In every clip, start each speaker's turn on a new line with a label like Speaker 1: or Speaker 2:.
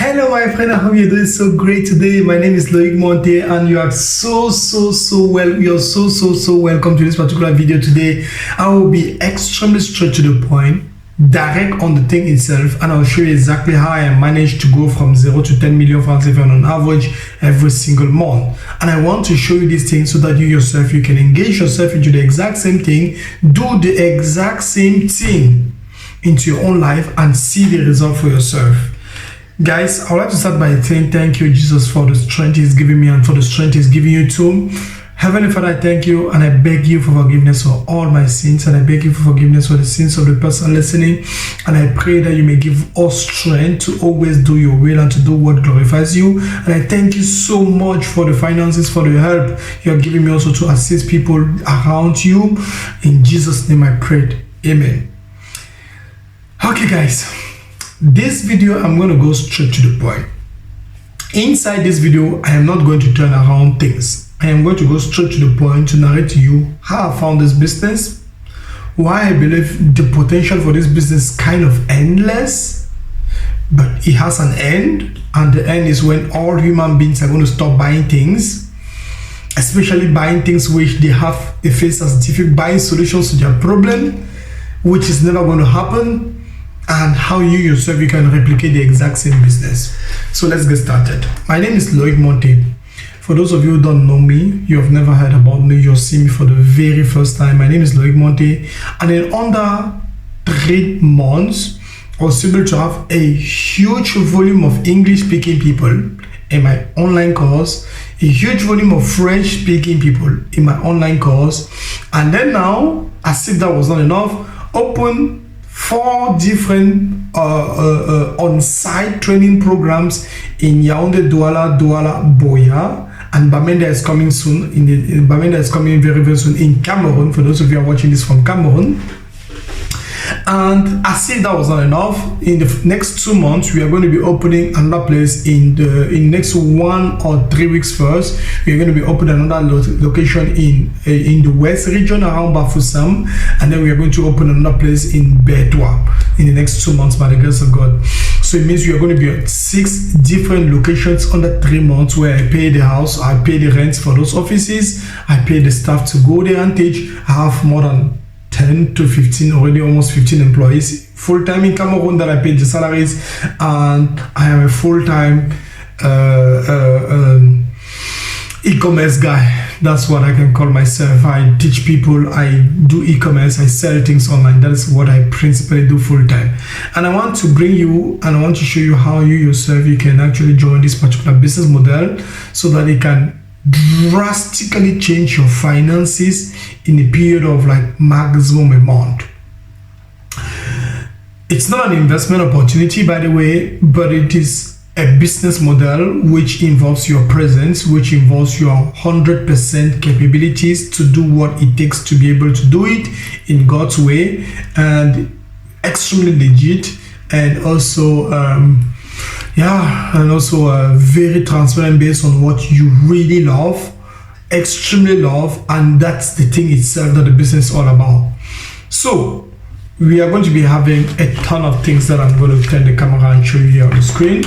Speaker 1: Hello my friend, I hope you're doing so great today. My name is Loic Monthe and you are so well. You're so welcome to this particular video today. I will be extremely straight to the point, direct on the thing itself, and I'll show you exactly how I managed to go from 0 to 10 million francs CFA on average every single month. And I want to show you these things so that you yourself, you can engage yourself into the exact same thing, do the exact same thing into your own life and see the result for yourself. Guys, I would like to start by saying thank you, Jesus, for the strength He's giving me and for the strength He's giving you too. Heavenly Father, I thank you and I beg you for forgiveness for all my sins, and I beg you for forgiveness for the sins of the person listening, and I pray that you may give us strength to always do your will and to do what glorifies you. And I thank you so much for the finances, for the help you are giving me also to assist people around you. In Jesus' name I prayed. Amen. Okay guys, this video I'm going to go straight to the point. Inside this video, I am not going to turn around things. I am going to go straight to the point to narrate to you how I found this business, why I believe the potential for this business is kind of endless, but it has an end, and the end is when all human beings are going to stop buying things, especially buying things which they face as difficult, buying solutions to their problem, which is never going to happen, and how you yourself you can replicate the exact same business. So let's get started. My name is Loic Monthe. For those of you who don't know me, you have never heard about me, you're seeing me for the very first time. My name is Loic Monthe, and in under 3 months I was able to have a huge volume of English speaking people in my online course, a huge volume of French speaking people in my online course, and then now, as if that was not enough, open 4 different on-site training programs in Yaoundé, Douala, Boya, and Bamenda is coming soon. Bamenda is coming very soon in Cameroon. For those of you who are watching this from Cameroon. And as if that was not enough, in the next 2 months we are going to be opening another place in next 1 or 3 weeks. First, we are going to be opening another location in the west region around Bafoussam, and then we are going to open another place in Bertois in the next 2 months by the grace of God. So it means we are going to be at 6 different locations under 3 months, where I pay the house, I pay the rents for those offices, I pay the staff to go there and teach. I have more than 10 to 15, already almost 15 employees full-time in Cameroon that I pay the salaries, and I am a full-time e-commerce guy. That's what I can call myself. I teach people, I do e-commerce, I sell things online. That is what I principally do full-time. And I want to bring you and I want to show you how you yourself you can actually join this particular business model so that it can drastically change your finances in a period of like maximum a month. It's not an investment opportunity, by the way, but it is a business model which involves your presence, which involves your 100% capabilities to do what it takes to be able to do it in God's way, and extremely legit, and also very transparent based on what you really love, extremely love, and that's the thing itself that the business is all about. So we are going to be having a ton of things that I'm going to turn the camera and show you here on the screen.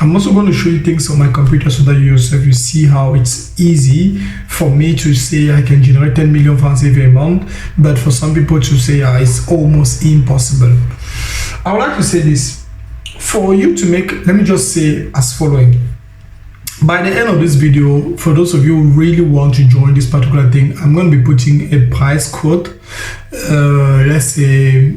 Speaker 1: I'm also going to show you things on my computer so that you yourself you see how it's easy for me to say I can generate 10 million francs every month, but for some people to say it's almost impossible. I would like to say this. For you to make, let me just say as following. By the end of this video, for those of you who really want to join this particular thing, I'm going to be putting a price quote. Let's say,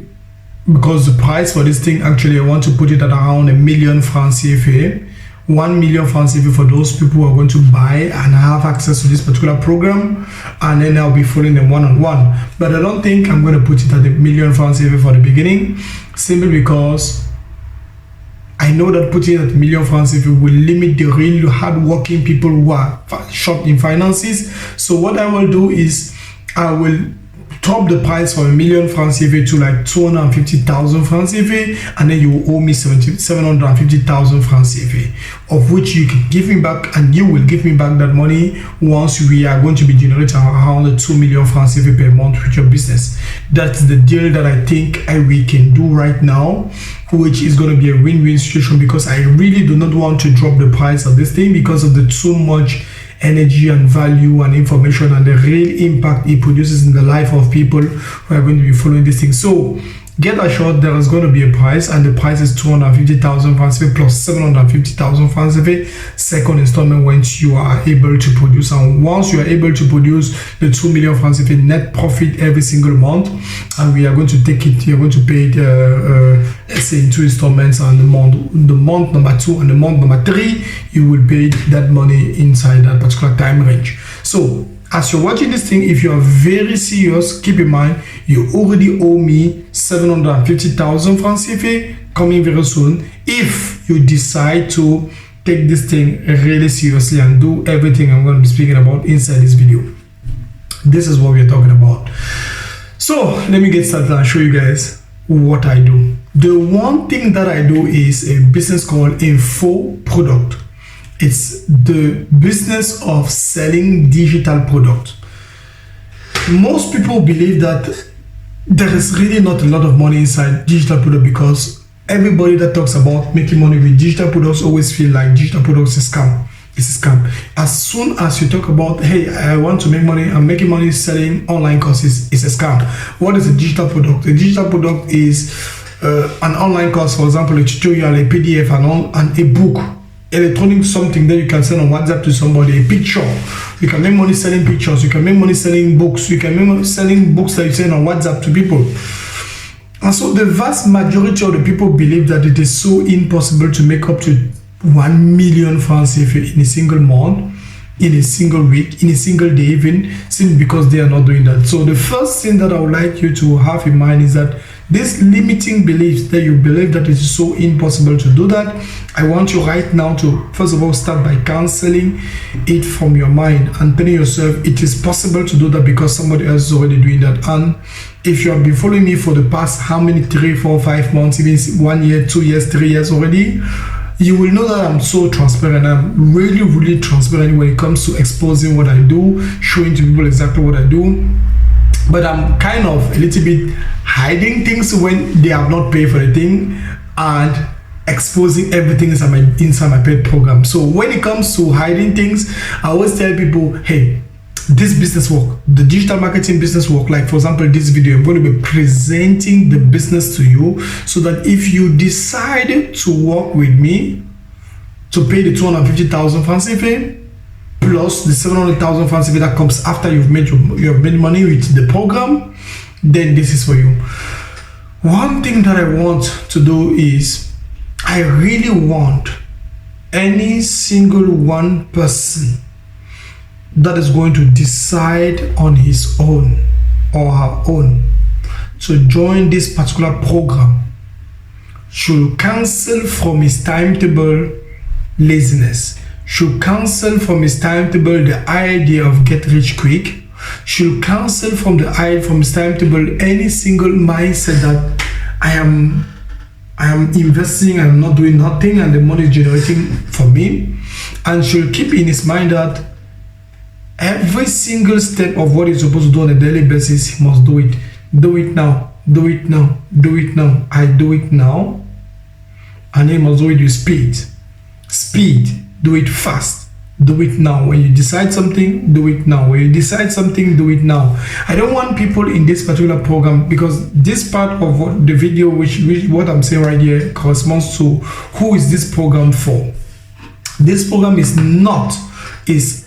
Speaker 1: because the price for this thing, actually I want to put it at around 1 million francs CFA. 1 million francs CFA for those people who are going to buy and have access to this particular program, and then I'll be following them one-on-one. But I don't think I'm going to put it at 1 million francs CFA for the beginning, simply because I know that putting it at 1 million francs CFA will limit the real hard-working people who are short in finances. So what I will do is I will drop the price from 1 million francs CFA to like 250,000 francs CFA, and then you will owe me 750,000 francs CFA, of which you can give me back, and you will give me back that money once we are going to be generating around 2 million francs CFA per month with your business. That's the deal that I think we can do right now, which is going to be a win-win situation, because I really do not want to drop the price of this thing because of the too much energy and value and information and the real impact it produces in the life of people who are going to be following this thing. So get assured there is going to be a price, and the price is 250,000 francs CFA plus 750,000 francs CFA second installment once you are able to produce. And once you are able to produce the 2 million francs CFA net profit every single month, and we are going to take it, you're going to pay it let's say in 2 installments, and the month number 2 and the month number 3 you will pay that money inside that particular time range. So as you're watching this thing, if you are very serious, keep in mind you already owe me 750,000 francs CFA coming very soon. If you decide to take this thing really seriously and do everything I'm going to be speaking about inside this video, this is what we're talking about. So let me get started and show you guys what I do. The one thing that I do is a business called Info Product. It's the business of selling digital products. Most people believe that there is really not a lot of money inside digital product, because everybody that talks about making money with digital products always feel like digital products is a scam. It's a scam. As soon as you talk about, hey, I want to make money, I'm making money selling online courses, it's a scam. What is a digital product? A digital product is an online course, for example, a tutorial, a PDF, and a book. Electronic something that you can send on WhatsApp to somebody, a picture. You can make money selling pictures, you can make money selling books, you can make money selling books that you send on WhatsApp to people. And so the vast majority of the people believe that it is so impossible to make up to 1 million francs CFA in a single month, in a single week, in a single day even, simply because they are not doing that. So the first thing that I would like you to have in mind is that this limiting beliefs that you believe that it is so impossible to do that, I want you right now to first of all start by cancelling it from your mind and telling yourself it is possible to do that because somebody else is already doing that. And if you have been following me for the past how many 3, 4, 5 months, even 1 year, 2 years, 3 years already, you will know that I'm so transparent. I'm really transparent when it comes to exposing what I do, showing to people exactly what I do. But I'm kind of a little bit hiding things when they have not paid for the thing, and exposing everything inside my paid program. So when it comes to hiding things, I always tell people, hey, this business work, the digital marketing business work, like for example this video, I'm going to be presenting the business to you, so that if you decide to work with me to pay the 250,000 francs CFA plus the 700,000 francs CFA that comes after you've made money with the program, then this is for you. One thing that I want to do is, I really want any single one person that is going to decide on his own or her own to join this particular program should cancel from his timetable laziness, should cancel from his timetable the idea of get rich quick, should cancel from his timetable any single mindset that I am investing and I'm not doing nothing and the money is generating for me, and should keep in his mind that every single step of what he's supposed to do on a daily basis, he must do it. Do it now, do it now, do it now. I do it now, and he must do it with speed. Speed, do it fast, do it now. When you decide something, do it now. When you decide something, do it now. I don't want people in this particular program, because this part of the video, which what I'm saying right here, corresponds to who is this program for. This program is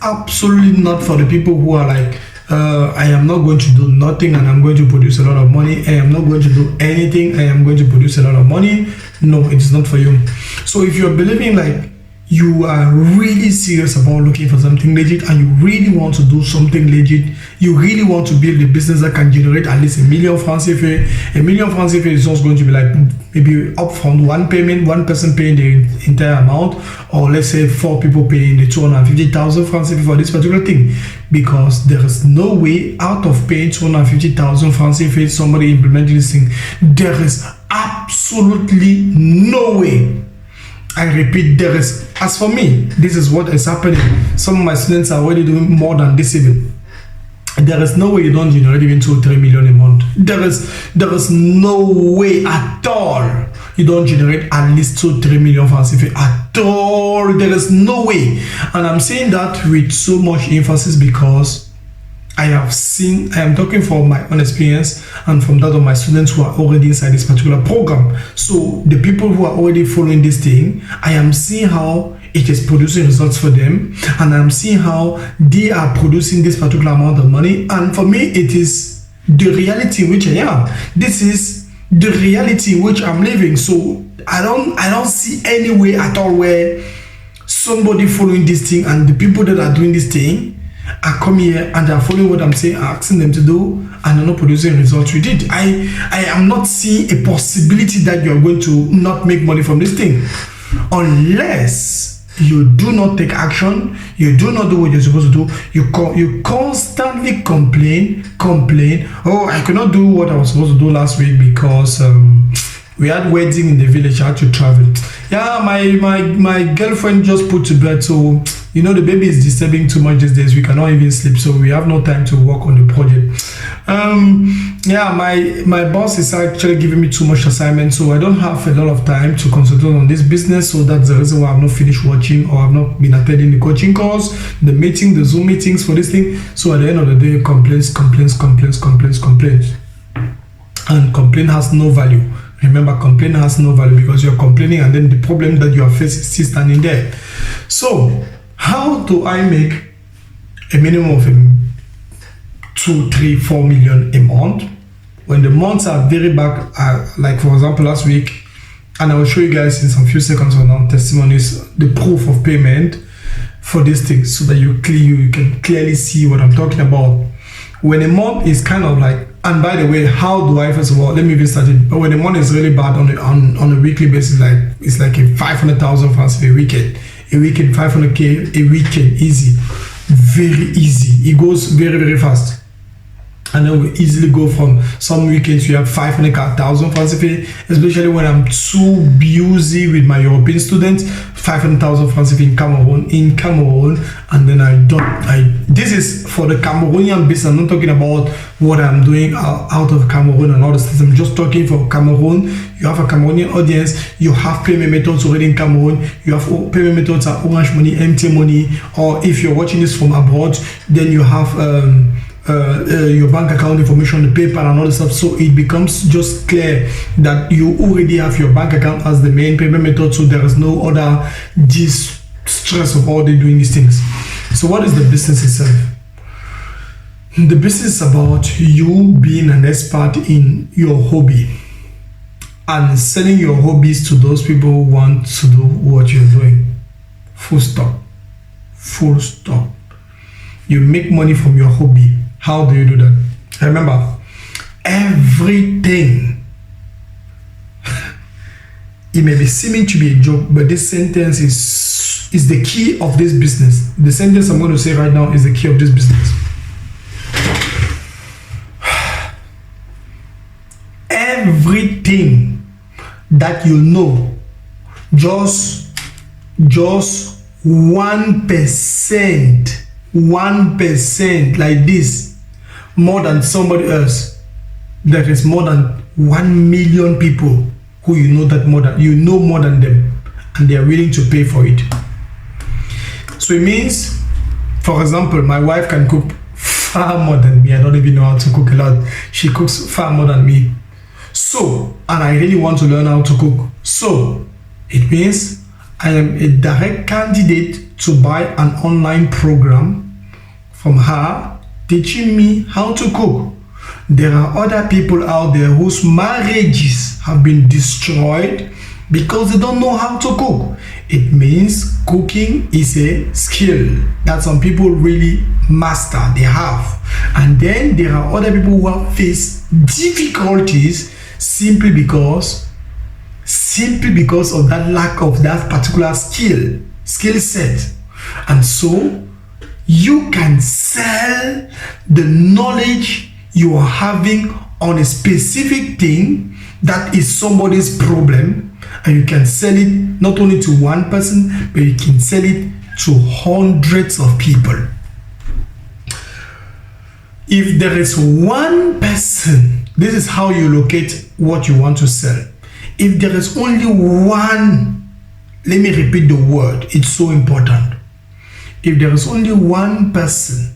Speaker 1: absolutely not for the people who are like, I am not going to do nothing and I'm going to produce a lot of money. I am not going to do anything, I am going to produce a lot of money. No, it is not for you. So if you're believing like you are really serious about looking for something legit and you really want to do something legit, you really want to build a business that can generate at least $1 million francs CFA. $1 million francs CFA is just going to be like maybe upfront one payment, one person paying the entire amount, or let's say 4 people paying the 250,000 francs CFA for this particular thing, because there is no way out of paying 250,000 francs CFA somebody implementing this thing. There is absolutely no way. I repeat, there is. As for me, this is what is happening. Some of my students are already doing more than this even. There is no way you don't generate even 2-3 million a month. There is no way at all you don't generate at least 2-3 million francs CFA at all. There is no way. And I'm saying that with so much emphasis because I am talking from my own experience and from that of my students who are already inside this particular program. So the people who are already following this thing, I am seeing how it is producing results for them, and I'm seeing how they are producing this particular amount of money. And for me, it is the reality in which I am. This is the reality in which I'm living. So I don't see any way at all where somebody following this thing and the people that are doing this thing are coming here and are following what I'm saying, asking them to do, and are not producing results with it. I am not seeing a possibility that you are going to not make money from this thing unless you do not take action, you do not do what you're supposed to do, you constantly complain. Oh, I cannot do what I was supposed to do last week because we had wedding in the village, I had to travel. Yeah, my girlfriend just put to bed, so you know the baby is disturbing too much these days. We cannot even sleep, so we have no time to work on the project. Yeah, my boss is actually giving me too much assignment, so I don't have a lot of time to concentrate on this business. So that's the reason why I've not finished watching, or I've not been attending the coaching calls, the meeting, the Zoom meetings for this thing. So at the end of the day, complaints, and complaint has no value. Remember, complaint has no value because you're complaining and then the problem that you are facing is still standing there. So how do I make a minimum of 2, 3, 4 million a month when the months are very back? Like for example last week, and I will show you guys in some few seconds on testimonies the proof of payment for this thing, so that you can clearly see what I'm talking about. When a month is kind of like, and by the way, how do I, first of all, let me even start it. But when the month is really bad on a weekly basis, like it's like a 500,000 francs a weekend, 500k a weekend, easy, very easy. It goes very, very fast. And then we easily go from some weekends you have 500,000 francs, especially when I'm too busy with my European students. 500,000 francs in Cameroon, and then this is for the Cameroonian business. I'm not talking about what I'm doing out of Cameroon and all the stuff. I'm just talking for Cameroon. You have a Cameroonian audience, you have payment methods already in Cameroon, you have payment methods are Orange Money, MT Money, or if you're watching this from abroad, then you have your bank account information, the PayPal and all the stuff. So it becomes just clear that you already have your bank account as the main payment method, so there is no other stress of all they doing these things. So what is the business itself? The business is about you being an expert in your hobby and selling your hobbies to those people who want to do what you're doing. Full stop. You make money from your hobby. How do you do that? Remember, everything, it may be seeming to be a joke, but this sentence is the key of this business. The sentence I'm going to say right now is the key of this business. Everything that you know, just 1% like this, more than somebody else. There is more than 1 million people who you know more than them, and they are willing to pay for it. So it means, for example, my wife can cook far more than me. I don't even know how to cook a lot. She cooks far more than me. So, and I really want to learn how to cook. So it means I am a direct candidate to buy an online program from her teaching me how to cook. There are other people out there whose marriages have been destroyed because they don't know how to cook. It means cooking is a skill that some people really master, they have. And then there are other people who have faced difficulties simply because of that lack of that particular skill set. And so you can sell the knowledge you are having on a specific thing that is somebody's problem, and you can sell it not only to one person, but you can sell it to hundreds of people. If there is one person, this is how you locate what you want to sell. If there is only one, let me repeat the word, it's so important. If there is only one person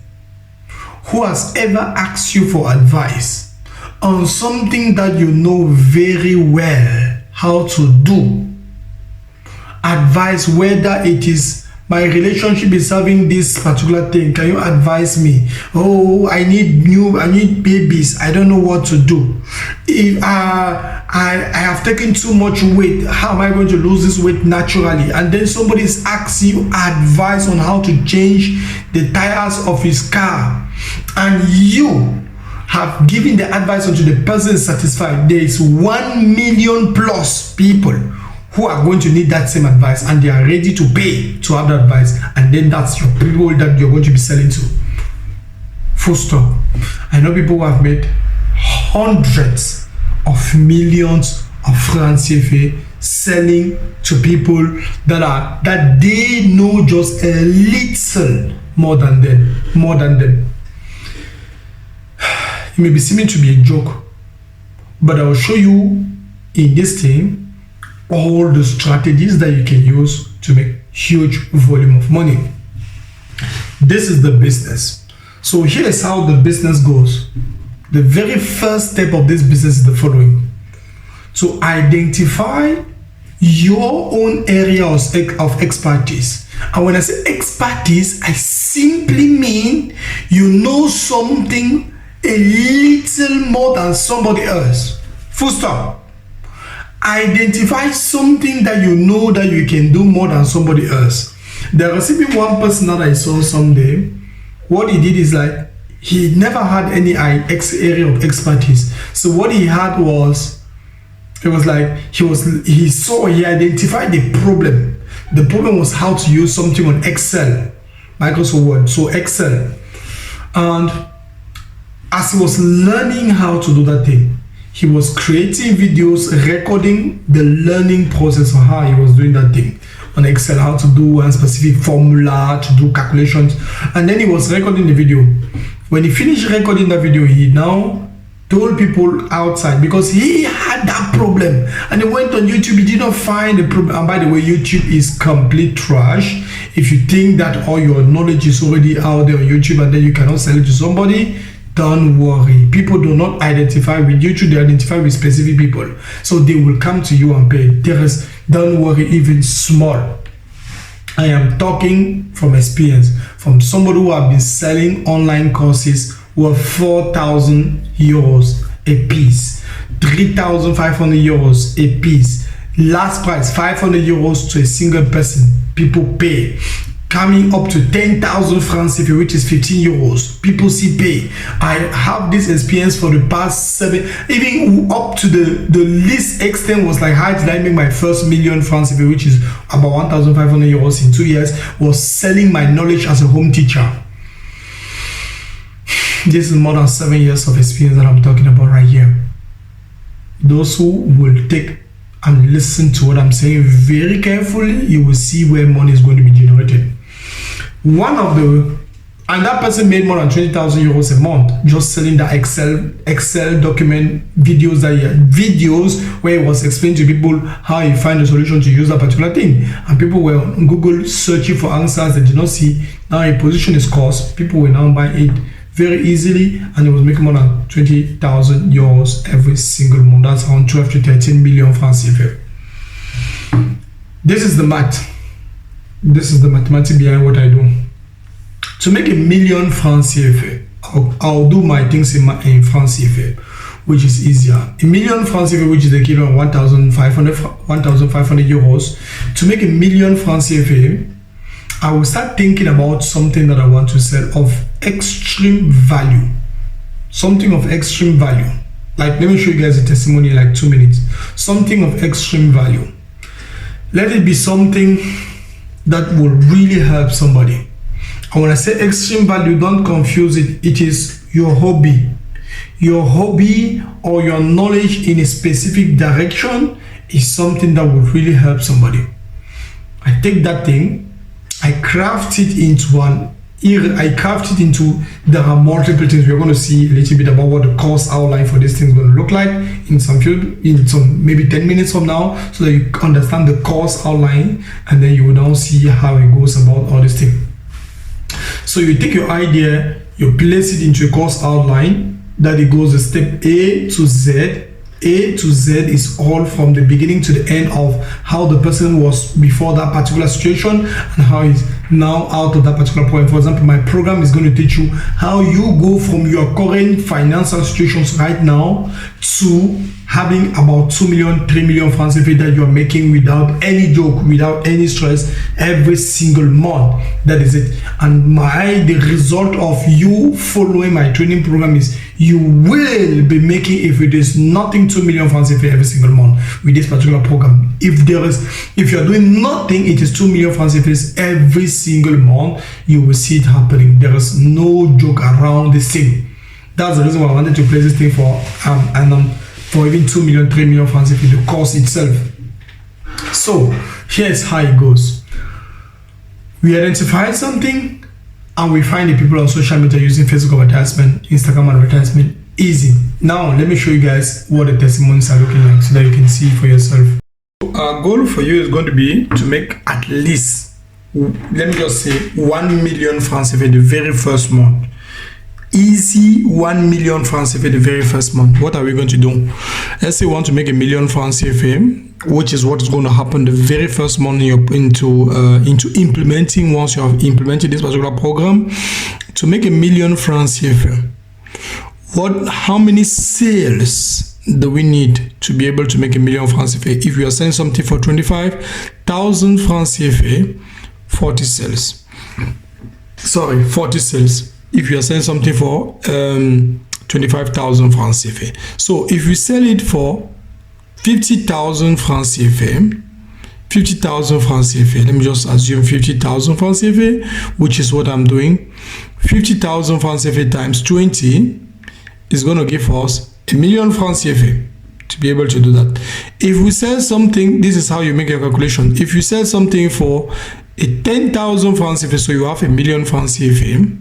Speaker 1: who has ever asked you for advice on something that you know very well how to do, advice, whether it is my relationship is having this particular thing, can you advise me? Oh, I need babies, I don't know what to do. If I have taken too much weight, how am I going to lose this weight naturally? And then somebody is asking you advice on how to change the tires of his car, and you have given the advice until the person is satisfied. There is 1 million plus people who are going to need that same advice, and they are ready to pay to have that advice, and then that's your people that you're going to be selling to. Full stop. I know people who have made hundreds of millions of francs CFA selling to people that they know just a little more than them. It may be seeming to be a joke, but I will show you in this thing all the strategies that you can use to make huge volume of money. This is the business. So here is how the business goes. The very first step of this business is the following: to identify your own area of expertise. And when I say expertise, I simply mean you know something a little more than somebody else. Full stop. Identify something that you know that you can do more than somebody else. There was even one person that I saw someday. What he did is like, he never had any area of expertise. So what he had was, it was like he identified the problem. The problem was how to use something on Excel, Microsoft Word, so Excel. And as he was learning how to do that thing, he was creating videos recording the learning process of how he was doing that thing on Excel, how to do one specific formula, to do calculations. And then he was recording the video. When he finished recording the video, he now told people outside, because he had that problem, and he went on YouTube, he did not find the problem. And by the way, YouTube is complete trash. If you think that all your knowledge is already out there on YouTube and then you cannot sell it to somebody, don't worry. People do not identify with YouTube, they identify with specific people. So they will come to you and pay. Don't worry, even small. I am talking from experience, from somebody who have been selling online courses worth 4,000 euros a piece, 3,500 euros a piece. Last price, 500 euros to a single person. People pay. Coming up to 10,000 francs CFA, which is 15 euros. People see pay. I have this experience for the past 7, even up to the least extent was like, how did I make my first million francs CFA, which is about 1,500 euros in 2 years, was selling my knowledge as a home teacher. This is more than 7 years of experience that I'm talking about right here. Those who will take and listen to what I'm saying very carefully, you will see where money is going to be generated. And that person made more than 20,000 euros a month just selling the Excel document videos where he was explaining to people how you find a solution to use that particular thing. And people were on Google searching for answers they did not see. Now a position is cost, people will now buy it very easily, and it was making more than 20,000 euros every single month. That's around 12 to 13 million francs CFA. This is the math. This is the mathematics behind what I do. To make a million francs CFA, I'll do my things in francs CFA. which is easier. A million francs CFA, which is the equivalent of 1,500 euros. To make a million francs CFA, I will start thinking about something that I want to sell of extreme value. Something of extreme value. Like, let me show you guys a testimony in like 2 minutes. Something of extreme value. Let it be something that will really help somebody. And when I say extreme value, don't confuse it. It is your hobby. Your hobby or your knowledge in a specific direction is something that would really help somebody. I take that thing, I craft it into there are multiple things. We're going to see a little bit about what the course outline for this thing is going to look like in some maybe 10 minutes from now, so that you understand the course outline, and then you will now see how it goes about all this thing. So you take your idea, you place it into a course outline that it goes a step A to Z. A to Z is all from the beginning to the end of how the person was before that particular situation and how he's now out of that particular point. For example, my program is going to teach you how you go from your current financial situations right now to having about 2 million, 3 million francs CFA that you are making without any joke, without any stress, every single month. That is it. And the result of you following my training program is you will be making, if it is nothing, 2 million francs CFA every single month with this particular program. If you are doing nothing, it is 2 million francs CFA every single month. You will see it happening. There is no joke around this thing. That's the reason why I wanted to place this thing for for even 2 million, 3 million francs CFA, the course itself. So here's how it goes. We identify something and we find the people on social media using Facebook advertisement, Instagram advertisement. Easy. Now let me show you guys what the testimonies are looking like so that you can see for yourself. Our goal for you is going to be to make at least, let me just say, 1 million francs CFA the very first month. Easy 1 million francs CFA the very first month. What are we going to do? Let's say we want to make 1 million francs CFA, which is what is going to happen the very first month you're into implementing. Once you have implemented this particular program, to make 1 million francs CFA, how many sales do we need to be able to make 1 million francs CFA? If you are selling something for 25,000 francs CFA, 40 sales. Sorry, 40 sales. If you are selling something for 25,000 francs CFA. So if you sell it for 50,000 francs CFA, 50,000 francs CFA, let me just assume 50,000 francs CFA, which is what I'm doing. 50,000 francs CFA times 20 is going to give us 1 million francs CFA to be able to do that. If we sell something, this is how you make a calculation. If you sell something for 10,000 francs CFA, so you have 1 million francs CFA,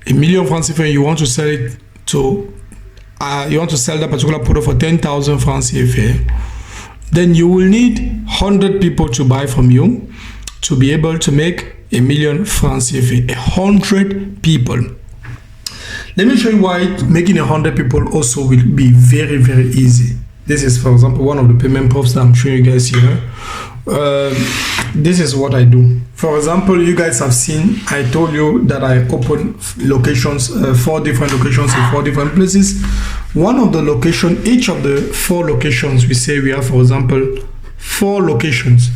Speaker 1: 1 million francs CFA, you want to sell it to, you want to sell that particular product for 10,000 francs CFA, then you will need 100 people to buy from you to be able to make 1 million francs CFA. 100 people. Let me show you why making 100 people also will be very, very easy. This is, for example, one of the payment proofs that I'm showing you guys here. This is what I do. For example, you guys have seen, I told you that I open locations, 4 different locations in 4 different places. One of the location, each of the 4 locations, we say we have, for example, 4 locations.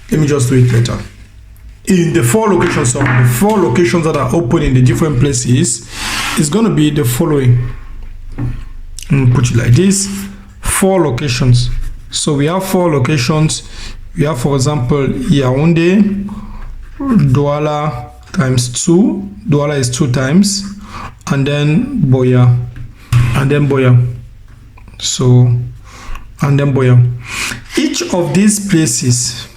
Speaker 1: Let me just do it later. In the 4 locations, the 4 locations that are open in the different places is going to be the following. Put it like this: 4 locations. So we have 4 locations. We have, for example, Yaoundé, Douala times 2. Douala is 2 times, and then Boya, and then Boya. So, and then Boya. Each of these places,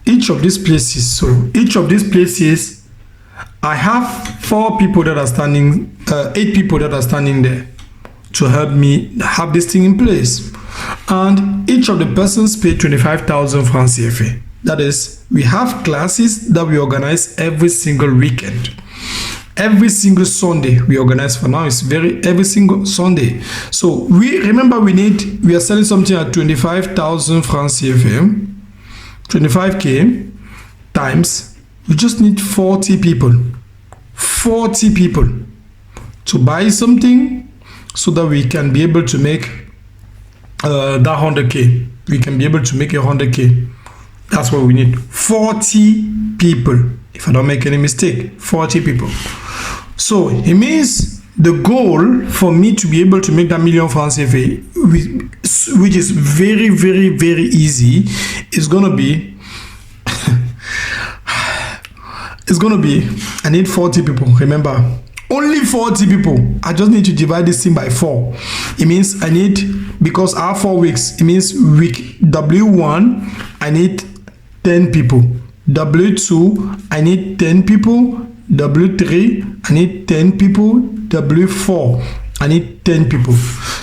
Speaker 1: so each of these places, I have 4 people that are standing, 8 people that are standing there to help me have this thing in place. And each of the persons pay 25,000 francs CFA. That is, we have classes that we organize every single weekend. Every single Sunday we organize. For now, it's every single Sunday. So we are selling something at 25,000 francs CFA, 25k times, we just need 40 people. 40 people to buy something so that we can be able to make that 100k. We can be able to make 100k. That's what we need. 40 people. If I don't make any mistake, 40 people. So it means the goal for me to be able to make that million francs CFA, which is very, very, very easy, is gonna be I need 40 people. Remember, only 40 people. I just need to divide this thing by 4. It means I need, because I have 4 weeks, it means week W1 I need 10 people, W2 I need 10 people, W3 I need 10 people, W4 I need 10 people.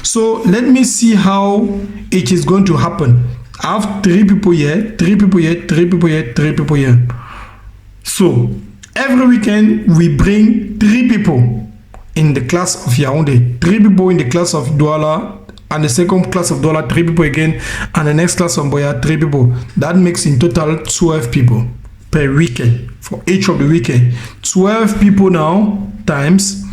Speaker 1: So let me see how it is going to happen. I have 3 people here, 3 people here, 3 people here, 3 people here. So every weekend we bring 3 people in the class of Yaoundé, 3 people in the class of Douala, and the second class of Douala 3 people again, and the next class of Boya 3 people. That makes in total 12 people per weekend for each of the weekend. 12 people now times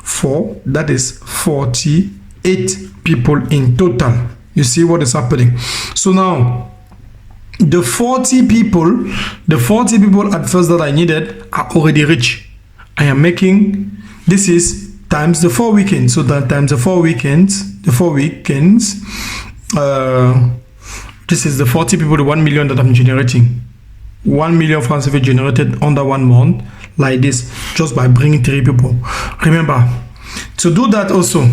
Speaker 1: 4, that is 48 people in total. You see what is happening. So now the 40 people at first that I needed are already rich. I am making, this is times the 4 weekends. So that times the 4 weekends, this is the 40 people, the 1 million that I'm generating. 1 million francs CFA generated under 1 month, like this, just by bringing 3 people. Remember, to do that also,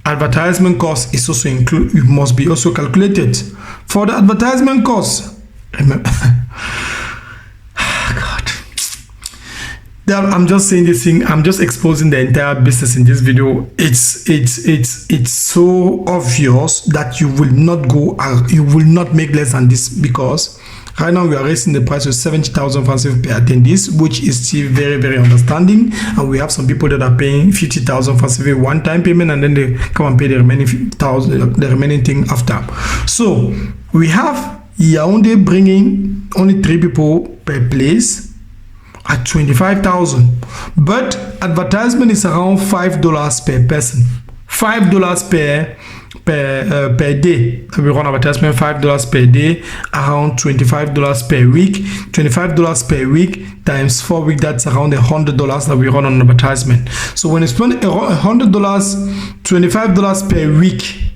Speaker 1: advertisement cost is also included. It must be also calculated. For the advertisement cost, remember, God, I'm just saying this thing. I'm just exposing the entire business in this video. It's so obvious that you will not make less than this, because right now we are raising the price to 70,000 francs per attendees, which is still very, very understanding. And we have some people that are paying 50,000 francs one-time payment, and then they come and pay the remaining thing after. So we have Yaoundé bringing only 3 people per place at 25,000, but advertisement is around $5 per person, $5 per day. We run advertisement $5 per day, around $25 per week. $25 per week times 4 weeks, that's around $100 that we run on advertisement. So when you spend $100, $25 per week,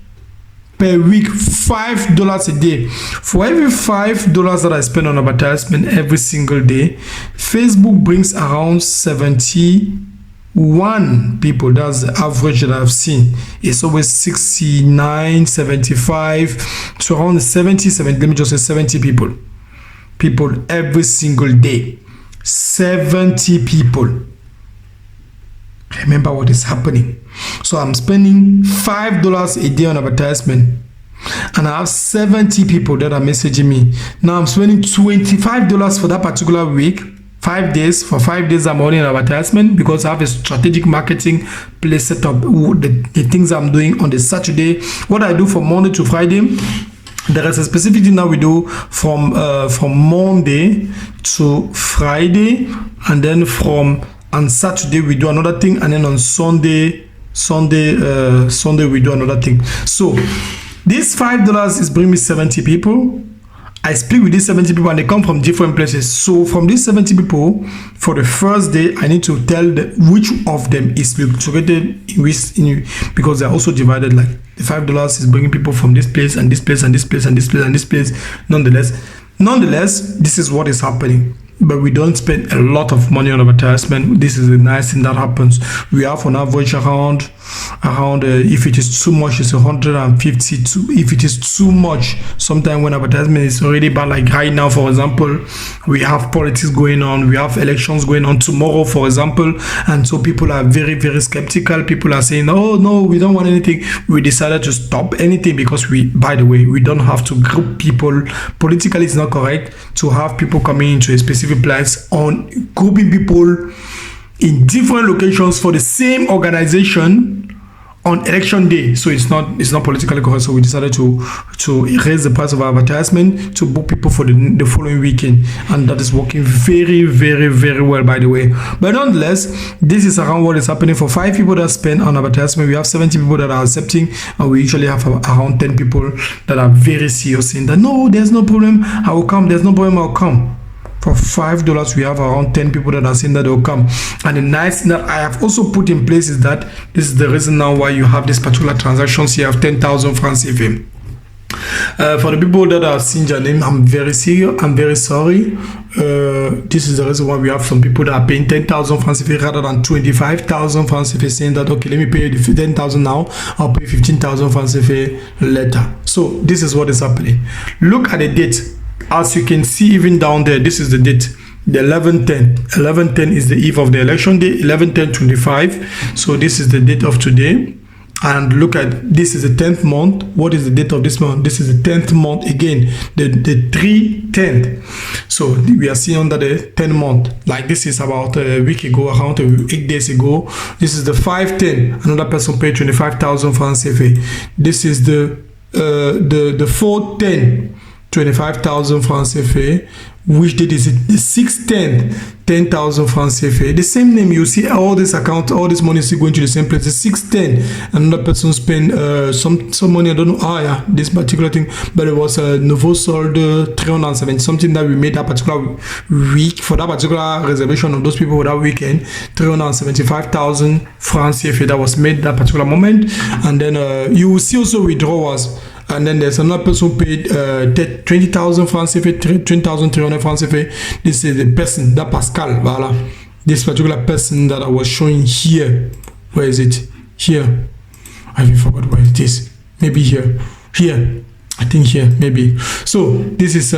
Speaker 1: $5 a day. For every $5 that I spend on advertisement every single day, Facebook brings around 71 people. That's the average that I've seen. It's always 69, 75, so around 70, let me just say 70 people every single day. 70 people. Remember what is happening. So I'm spending $5 a day on advertisement, and I have 70 people that are messaging me. Now I'm spending $25 for that particular week, 5 days. For 5 days I'm only on advertisement, because I have a strategic marketing place set up. The things I'm doing on the Saturday, what I do from Monday to Friday. There is a specific thing that we do from Monday to Friday, and then on Saturday we do another thing, and then on Sunday we do another thing. So this $5 is bringing me 70 people. I speak with these 70 people, and they come from different places. So from these 70 people, for the first day, I need to tell which of them is located in because they're also divided. Like the $5 is bringing people from this place and this place and this place and this place and this place. Nonetheless, this is what is happening. But we don't spend a lot of money on advertisement. This is a nice thing that happens. We have on average around if it is too much, it's 150. If it is too much, sometimes when advertisement is already bad, like right now, for example, we have politics going on, we have elections going on tomorrow, for example, and so people are very, very skeptical. People are saying, oh no, we don't want anything. We decided to stop anything, because by the way, we don't have to group people. Politically, it's not correct to have people coming into a specific place on grouping people in different locations for the same organization on election day, so it's not politically correct. So we decided to raise the price of our advertisement to book people for the following weekend, and that is working very, very, very well, by the way. But nonetheless, this is around what is happening. For 5 people that spend on advertisement, we have 70 people that are accepting, and we usually have around 10 people that are very serious in that. No, there's no problem, I will come. There's no problem, I'll come. For $5, we have around 10 people that are saying that they'll come. And the nice thing that I have also put in place is that this is the reason now why you have this particular transactions here of 10,000 francs CFA. For the people that have seen your name, I'm very serious. I'm very sorry. This is the reason why we have some people that are paying 10,000 francs CFA rather than 25,000 francs CFA, saying that, okay, let me pay you the 10,000 now, I'll pay 15,000 francs CFA later. So this is what is happening. Look at the date. As you can see, even down there, this is the date, the 11/10. 11/10 is the eve of the election day, 11/10/25. So this is the date of today. And look at, this is the 10th month. What is the date of this month? This is the 10th month again, the 3/10. So we are seeing under the 10th month. Like this is about a week ago, around 8 days ago. This is the 5/10. Another person paid 25,000 francs CFA. This is the 4/10. 25,000 francs CFA. Which date is it? The 6/10, 10,000 francs CFA. The same name. You see all this account, all this money is still going to the same place. The 6/10. Another person spent some money. I don't know. Ah, yeah, this particular thing. But it was a nouveau solde 307. Something that we made that particular week for that particular reservation of those people for that weekend. 375,000 francs CFA that was made that particular moment. And then you will see also withdrawals. And then there's another person who paid 20,000 francs CFA, 20,300 francs CFA. This is the person, that Pascal, voila. This particular person that I was showing here. Where is it? Here. I forgot where it is. Maybe here. Here. I think here, maybe. So this is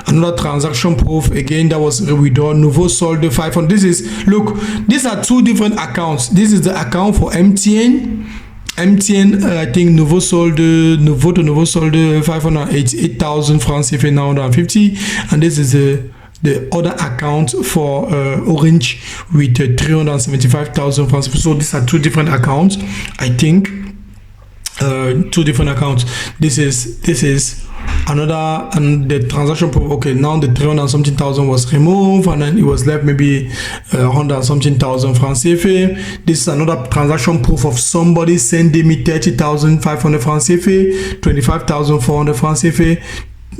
Speaker 1: another transaction proof. Again, that was withdrawn. Nouveau solde 500. This is, look, these are two different accounts. This is the account for MTN. I think nouveau solde 588,000 francs CFA 950, and this is the other account for Orange with 375,000 francs. So these are two different accounts, I think. Two different accounts. This is another, and the transaction proof. Okay, now the 300 and something thousand was removed, and then it was left maybe 100 and something thousand francs CFA. This is another transaction proof of somebody sending me 30,500 francs CFA, 25,400 francs CFA.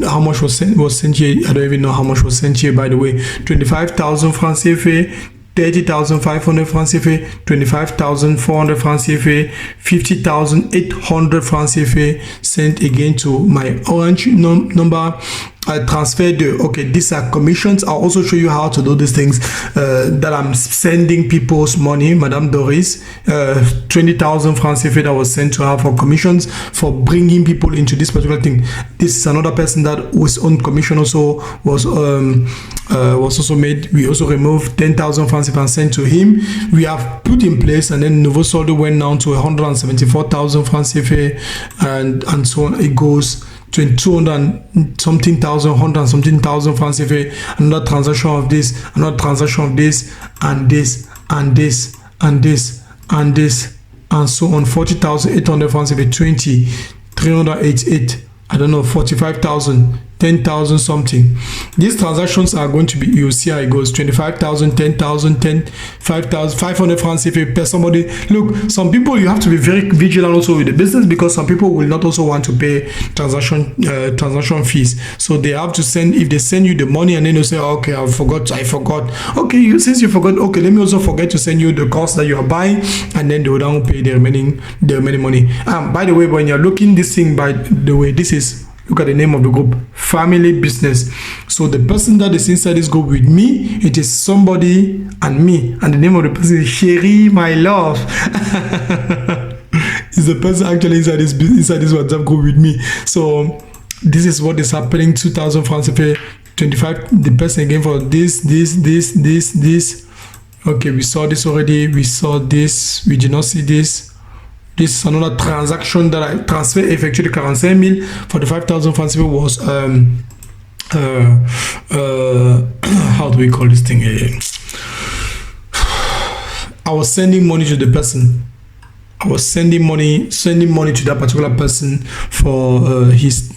Speaker 1: How much was sent here? I don't even know how much was sent here, by the way. 25,000 francs CFA, 30,500 francs CFA, 25,400 francs CFA, 50,800 francs CFA sent again to my Orange number. I transferred okay, these are commissions. I'll also show you how to do these things that I'm sending people's money. Madame Doris, 20,000 francs CFA that was sent to her for commissions for bringing people into this particular thing. This is another person that was on commission also was also made. We also removed 10,000 francs CFA and sent to him. We have put in place, and then nouveau solde went down to 174,000 francs CFA, and so on. It goes to 200 and something thousand, 100 and something thousand francs CFA. Another transaction of this, another transaction of this, and this, and this, and this, and this, and so on. 40,800 francs CFA, 20, 388. I don't know, 45,000, 10,000 something. These transactions are going to be, you see how it goes, 25,000, 10,000, 10, 5,000, 500 francs CFA per somebody. Look, some people, you have to be very vigilant also with the business, because some people will not also want to pay transaction fees. So they have to send, if they send you the money and then you say, okay, I forgot. Okay, since you forgot, okay, let me also forget to send you the cost that you are buying, and then they will now pay the remaining money. By the way, when you're looking this thing, by the way, this is, look at the name of the group, Family Business. So the person that is inside this group with me, it is somebody and me, and the name of the person is Sherry, my love. Is the person actually inside this WhatsApp group with me. So this is what is happening. 2,000 francs CFA, 25. The person again for this. Okay, we saw this already. We saw this. We did not see this. This is another transaction that I transfer effectually 45,000 for the 5,000 francs CFA was how do we call this thing? I was sending money to the person. I was sending money to that particular person for his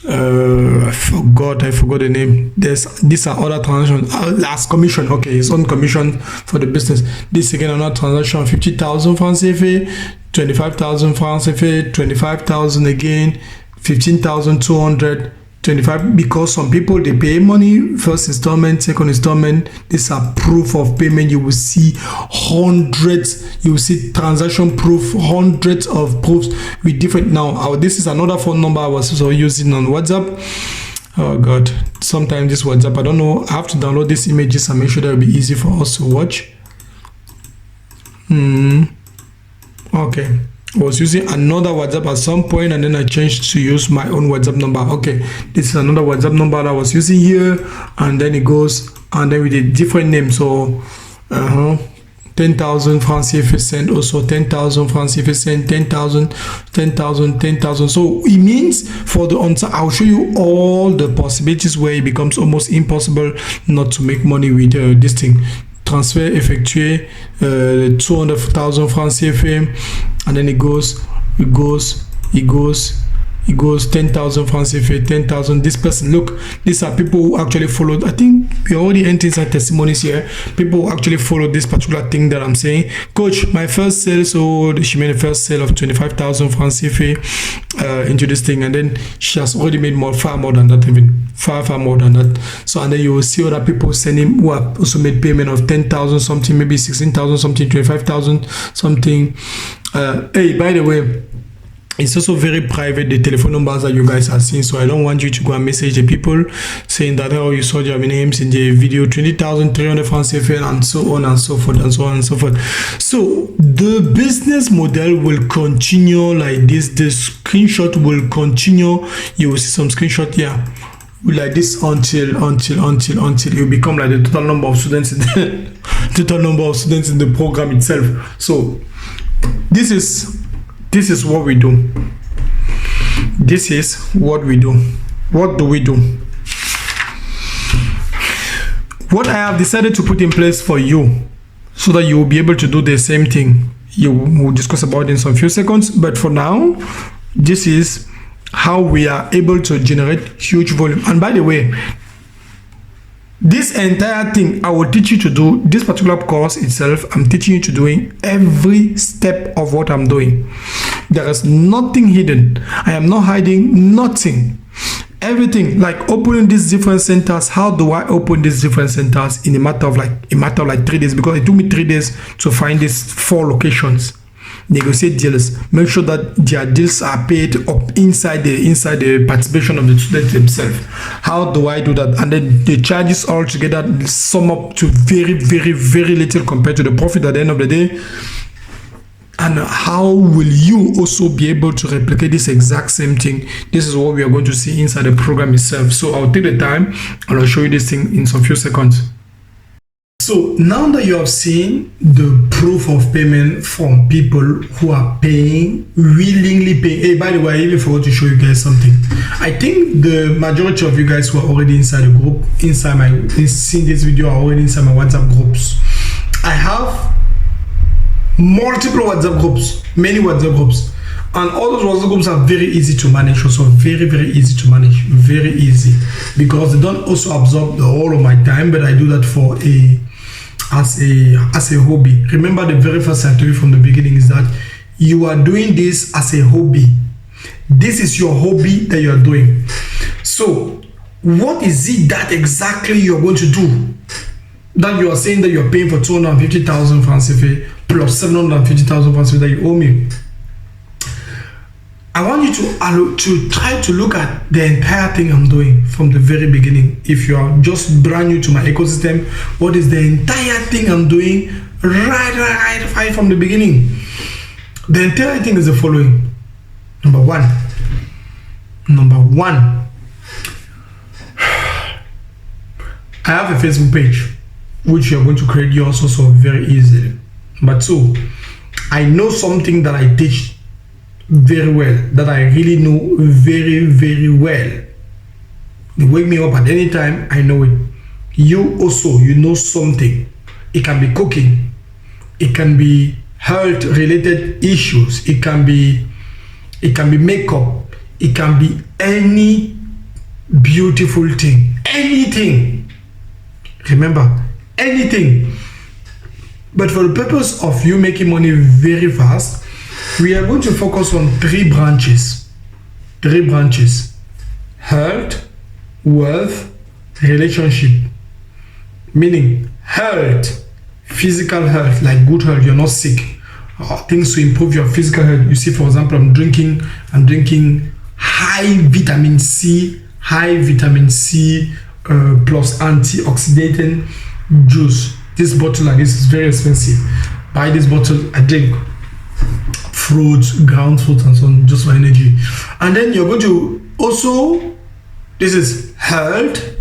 Speaker 1: I forgot the name. These are other transactions. Last commission, okay, it's on commission for the business. This again another transaction, 50,000 francs CFA, 25,000 francs CFA, 25,000 again, 15,200. 25, because some people they pay money first installment, second installment. These are proof of payment. You will see hundreds, you will see transaction proof, hundreds of proofs with different. Now this is another phone number I was also using on WhatsApp. Oh god, sometimes this WhatsApp, I don't know, I have to download these images and make sure that will be easy for us to watch. Okay, I was using another WhatsApp at some point, and then I changed to use my own WhatsApp number. Okay, this is another WhatsApp number that I was using here, and then it goes, and then with a different name. So 10,000 francs CFA sent, also 10,000 francs CFA sent, 10,000, 10,000, 10,000. So it means for the answer, I'll show you all the possibilities where it becomes almost impossible not to make money with this thing. Transfer effectué, 200,000 francs CFA, and then it goes 10,000 francs CFA, 10,000. This person, look, these are people who actually followed. I think we already entered inside testimonies here. People who actually follow this particular thing that I'm saying. Coach, my first sale, so she made a first sale of 25,000 francs CFA into this thing, and then she has already made far more than that, even far more than that. So, and then you will see other people sending who have also made payment of 10,000 something, maybe 16,000 something, 25,000 something. Hey, by the way, it's also very private, the telephone numbers that you guys are seeing, so I don't want you to go and message the people saying that, oh, you saw their names in the video, 20,300 francs CFA, and so on and so forth, and so on and so forth. So the business model will continue like this. The screenshot will continue. You will see some screenshot here like this until you become like the total number of students in the program itself. So this is what we do. This is what we do. What do we do? What I have decided to put in place for you so that you will be able to do the same thing. We'll discuss about it in some few seconds. But for now, this is how we are able to generate huge volume. And by the way, this entire thing I will teach you to do, this particular course itself, I'm teaching you to doing every step of what I'm doing. There is nothing hidden. I am not hiding nothing. Everything, like opening these different centers. How do I open these different centers in a matter of like 3 days? Because it took me 3 days to find these 4 locations. Negotiate deals, make sure that their deals are paid up inside the participation of the students themselves. How do I do that? And then the charges all together sum up to very, very, very little compared to the profit at the end of the day. And how will you also be able to replicate this exact same thing? This is what we are going to see inside the program itself. So I'll take the time and I'll show you this thing in some few seconds. So now that you have seen the proof of payment from people who are paying, willingly paying. Hey, by the way, I even forgot to show you guys something. I think the majority of you guys who are already inside the group, seeing this video, are already inside my WhatsApp groups. I have multiple WhatsApp groups, many WhatsApp groups. And all those WhatsApp groups are very easy to manage, also very, very easy to manage, very easy. Because they don't also absorb the whole of my time, but I do that for as a hobby. Remember, the very first thing I told you from the beginning is that you are doing this as a hobby. This is your hobby that you are doing. So what is it that exactly you're going to do? That you are saying that you're paying for 250,000 francs CFA plus 750,000 francs CFA that you owe me. I want you to try to look at the entire thing I'm doing from the very beginning. If you are just brand new to my ecosystem, what is the entire thing I'm doing right from the beginning? The entire thing is the following. Number one, I have a Facebook page, which you're going to create yours also very easily. Number 2, I know something that I teach very well, that I really know very, very well. You wake me up at any time, I know it. You also, you know something It can be cooking. It can be health related issues. It can be makeup. It can be any beautiful thing. Anything. Remember, anything. But for the purpose of you making money very fast, we are going to focus on 3 branches. 3 branches. Health, wealth, relationship. Meaning health, physical health, like good health, you're not sick. Things to improve your physical health. You see, for example, I'm drinking high vitamin C plus antioxidant juice. This bottle like this is very expensive. Buy this bottle, I drink fruits, ground fruits and so on, just for energy. And then you're going to also, this is health,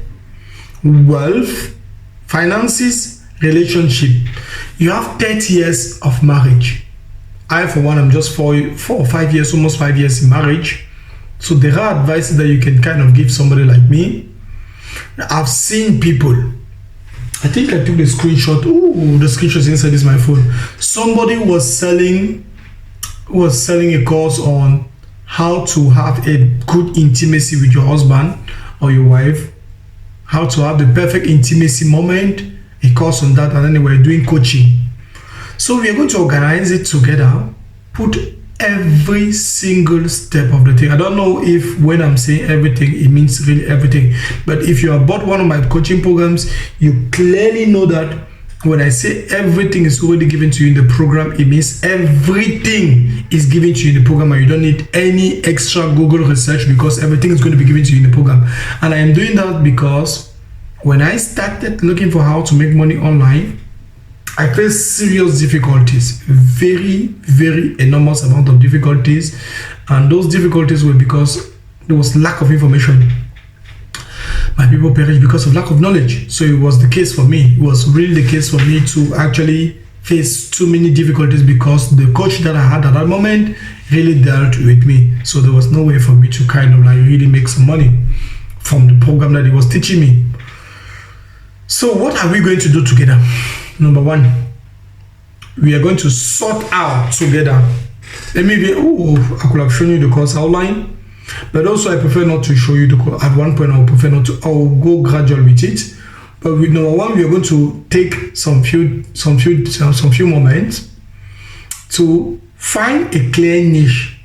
Speaker 1: wealth, finances, relationship. You have 30 years of marriage. I, for one, I'm just 4 or 5 years, almost 5 years in marriage. So there are advices that you can kind of give somebody like me. I've seen people, I think I took the screenshot. Ooh, the screenshot inside is my phone. Somebody was selling a course on how to have a good intimacy with your husband or your wife, how to have the perfect intimacy moment, a course on that, and then they were doing coaching. So we are going to organize it together, put every single step of the thing. I don't know if when I'm saying everything, it means really everything. But if you have bought one of my coaching programs, you clearly know that when I say everything is already given to you in the program, it means everything is given to you in the program and you don't need any extra Google research because everything is going to be given to you in the program. And I am doing that because when I started looking for how to make money online, I faced serious difficulties, very enormous amount of difficulties, and those difficulties were because there was lack of information. My people perished because of lack of knowledge. So it was the case for me. It was really the case for me to actually face too many difficulties because the coach that I had at that moment really dealt with me. So there was no way for me to kind of like really make some money from the program that he was teaching me. So what are we going to do together? Number 1, we are going to sort out together. Let me be, I could have shown you the course outline, but also I prefer not to show you the course. At one point, I would prefer not to, I'll go gradual with it. But with number 1, we are going to take some few moments to find a clear niche,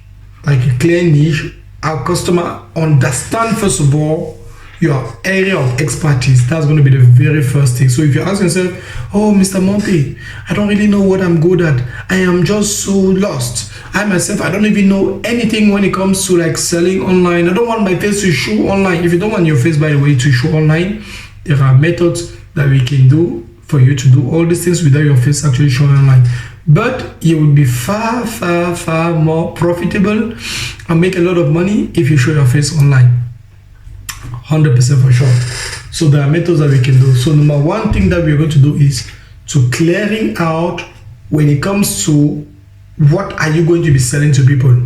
Speaker 1: Our customer understand, first of all, your area of expertise. That's going to be the very first thing. So if you ask yourself, oh, Mr. Monthe, I don't really know what I'm good at. I am just so lost. I myself, I don't even know anything when it comes to like selling online. I don't want my face to show online. If you don't want your face, by the way, to show online, there are methods that we can do for you to do all these things without your face actually showing online. But you will be far more profitable and make a lot of money if you show your face online. 100% for sure. So there are methods that we can do. So number 1 thing that we're going to do is to clearing out when it comes to what are you going to be selling to people.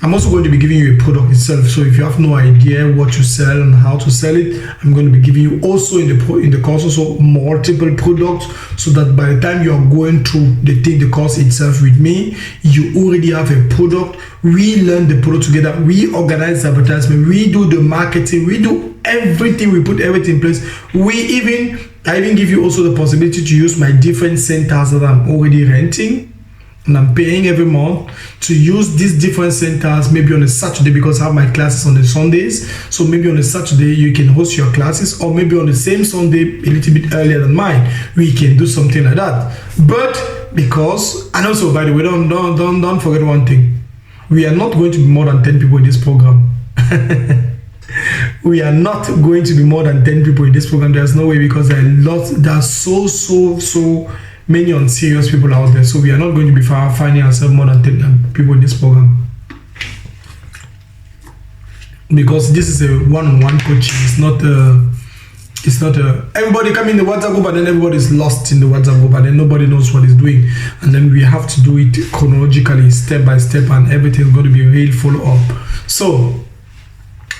Speaker 1: I'm also going to be giving you a product itself. So if you have no idea what to sell and how to sell it, I'm going to be giving you also in the course also multiple products, so that by the time you are going through the course itself with me, you already have a product. We learn the product together. We organize the advertisement. We do the marketing. We do everything. We put everything in place. I even give you also the possibility to use my different centers that I'm already renting and I'm paying every month to use these different centers, maybe on a Saturday, because I have my classes on the Sundays. So maybe on a Saturday you can host your classes, or maybe on the same Sunday a little bit earlier than mine, we can do something like that. But because, and also by the way, don't forget one thing, we are not going to be more than 10 people in this program. We are not going to be more than 10 people in this program. There's no way, because there are so many unserious people out there. So we are not going to be finding ourselves more than 10 people in this program, because this is a one-on-one coaching. It's not everybody come in the WhatsApp group and then everybody is lost in the WhatsApp group and then nobody knows what he's doing, and then we have to do it chronologically, step by step, and everything is going to be a real follow-up. So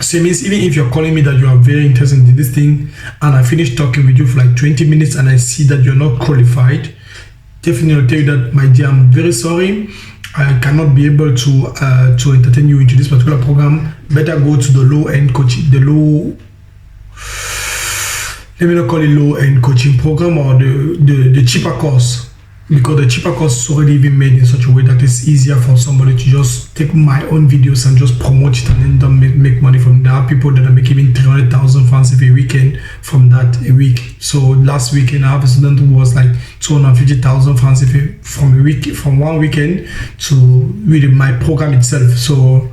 Speaker 1: So it means even if you're calling me that you are very interested in this thing, and I finish talking with you for like 20 minutes and I see that you're not qualified, definitely I'll tell you that, my dear, I'm very sorry. I cannot be able to entertain you into this particular program. Better go to the low-end coaching, let me not call it low-end coaching program, or the cheaper course, because the cheaper course is already even made in such a way that it's easier for somebody to just take my own videos and just promote it and then don't make money from it. There are people that are making even 300,000 francs every weekend from that a week. So last weekend I have a student who was like 250,000 francs from one weekend to with my program itself. So,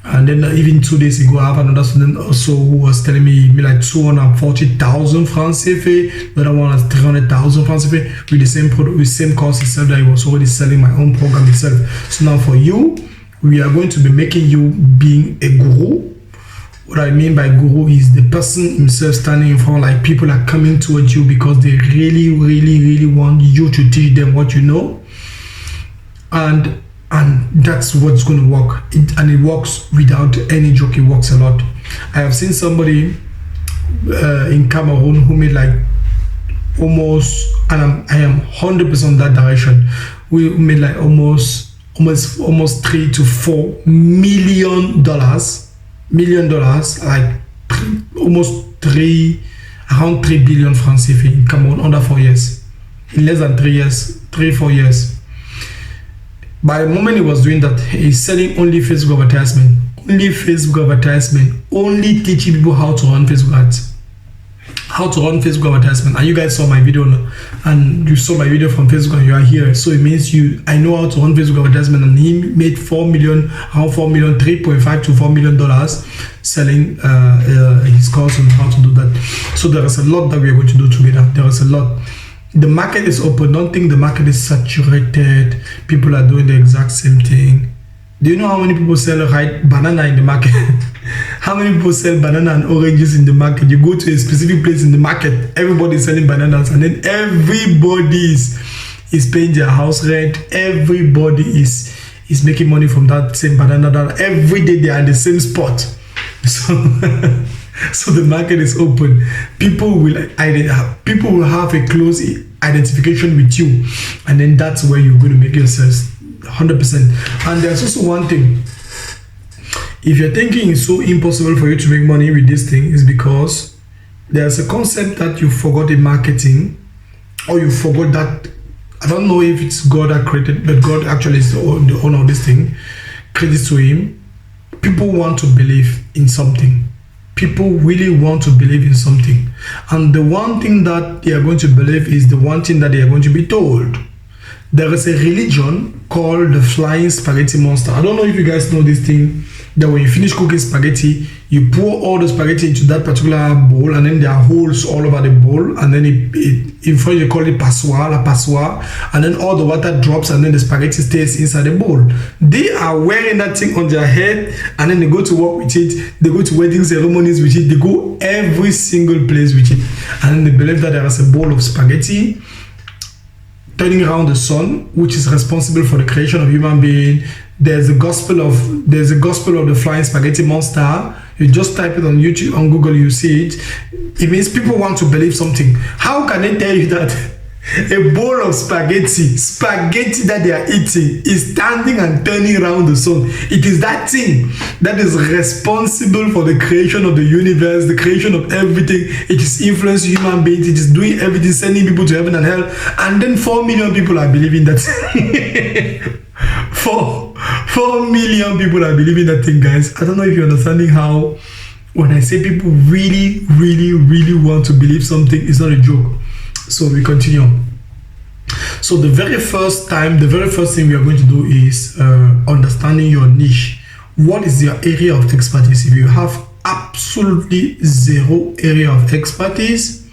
Speaker 1: and then even 2 days ago I have another student also who was telling me like 240,000 francs CFA. The other one has 300,000 francs CFA with the same product, with the same course itself that I was already selling my own program itself. So now for you, we are going to be making you being a guru. What I mean by guru is the person himself standing in front, like people are coming towards you because they really want you to teach them what you know, and that's what's going to work. And it works without any joke. It works a lot. I have seen somebody in Cameroon who made like almost, and I am 100% that direction. We made like almost $3 to $4 million, like around 3 billion francs CFA in Cameroon under 4 years, in less than 4 years. By the moment he was doing that, he's selling only Facebook advertisement, only teaching people how to run Facebook ads, and you guys saw my video now, and you saw my video from Facebook and you are here, so it means I know how to run Facebook advertisement. And he made around $3.5 to $4 million selling his course on how to do that. So there is a lot that we are going to do together. There is a lot. The market is open. Don't think the market is saturated. People are doing the exact same thing. Do you know how many people sell banana in the market? How many people sell banana and oranges in the market? You go to a specific place in the market, everybody is selling bananas, and then everybody is paying their house rent. Everybody is making money from that same banana. That every day they are in the same spot. So the market is open. People will have a close identification with you, and then that's where you're going to make yourselves 100%. And there's also one thing. If you're thinking it's so impossible for you to make money with this thing, is because there's a concept that you forgot in marketing, or you forgot that, I don't know if it's God that created, but God actually is the owner of this thing. Credit to him. People want to believe in something. People really want to believe in something, and the one thing that they are going to believe is the one thing that they are going to be told. There is a religion called the flying spaghetti monster. I don't know if you guys know this thing, that when you finish cooking spaghetti, you pour all the spaghetti into that particular bowl, and then there are holes all over the bowl, and then in French you call it passoire, and then all the water drops, and then the spaghetti stays inside the bowl. They are wearing that thing on their head, and then they go to work with it, they go to wedding ceremonies with it, they go every single place with it, and then they believe that there is a bowl of spaghetti turning around the sun, which is responsible for the creation of human being. There's a gospel of the flying spaghetti monster. You just type it on YouTube, on Google, you see it. It means people want to believe something. How can they tell you that a bowl of spaghetti that they are eating is standing and turning around the sun? It is that thing that is responsible for the creation of the universe, the creation of everything. It is influencing human beings. It is doing everything, sending people to heaven and hell. And then 4 million people are believing that. 4 million people are believing that thing, guys. I don't know if you're understanding how, when I say people really want to believe something, it's not a joke. So we continue. So the very first thing we are going to do is understanding your niche. What is your area of expertise? If you have absolutely zero area of expertise,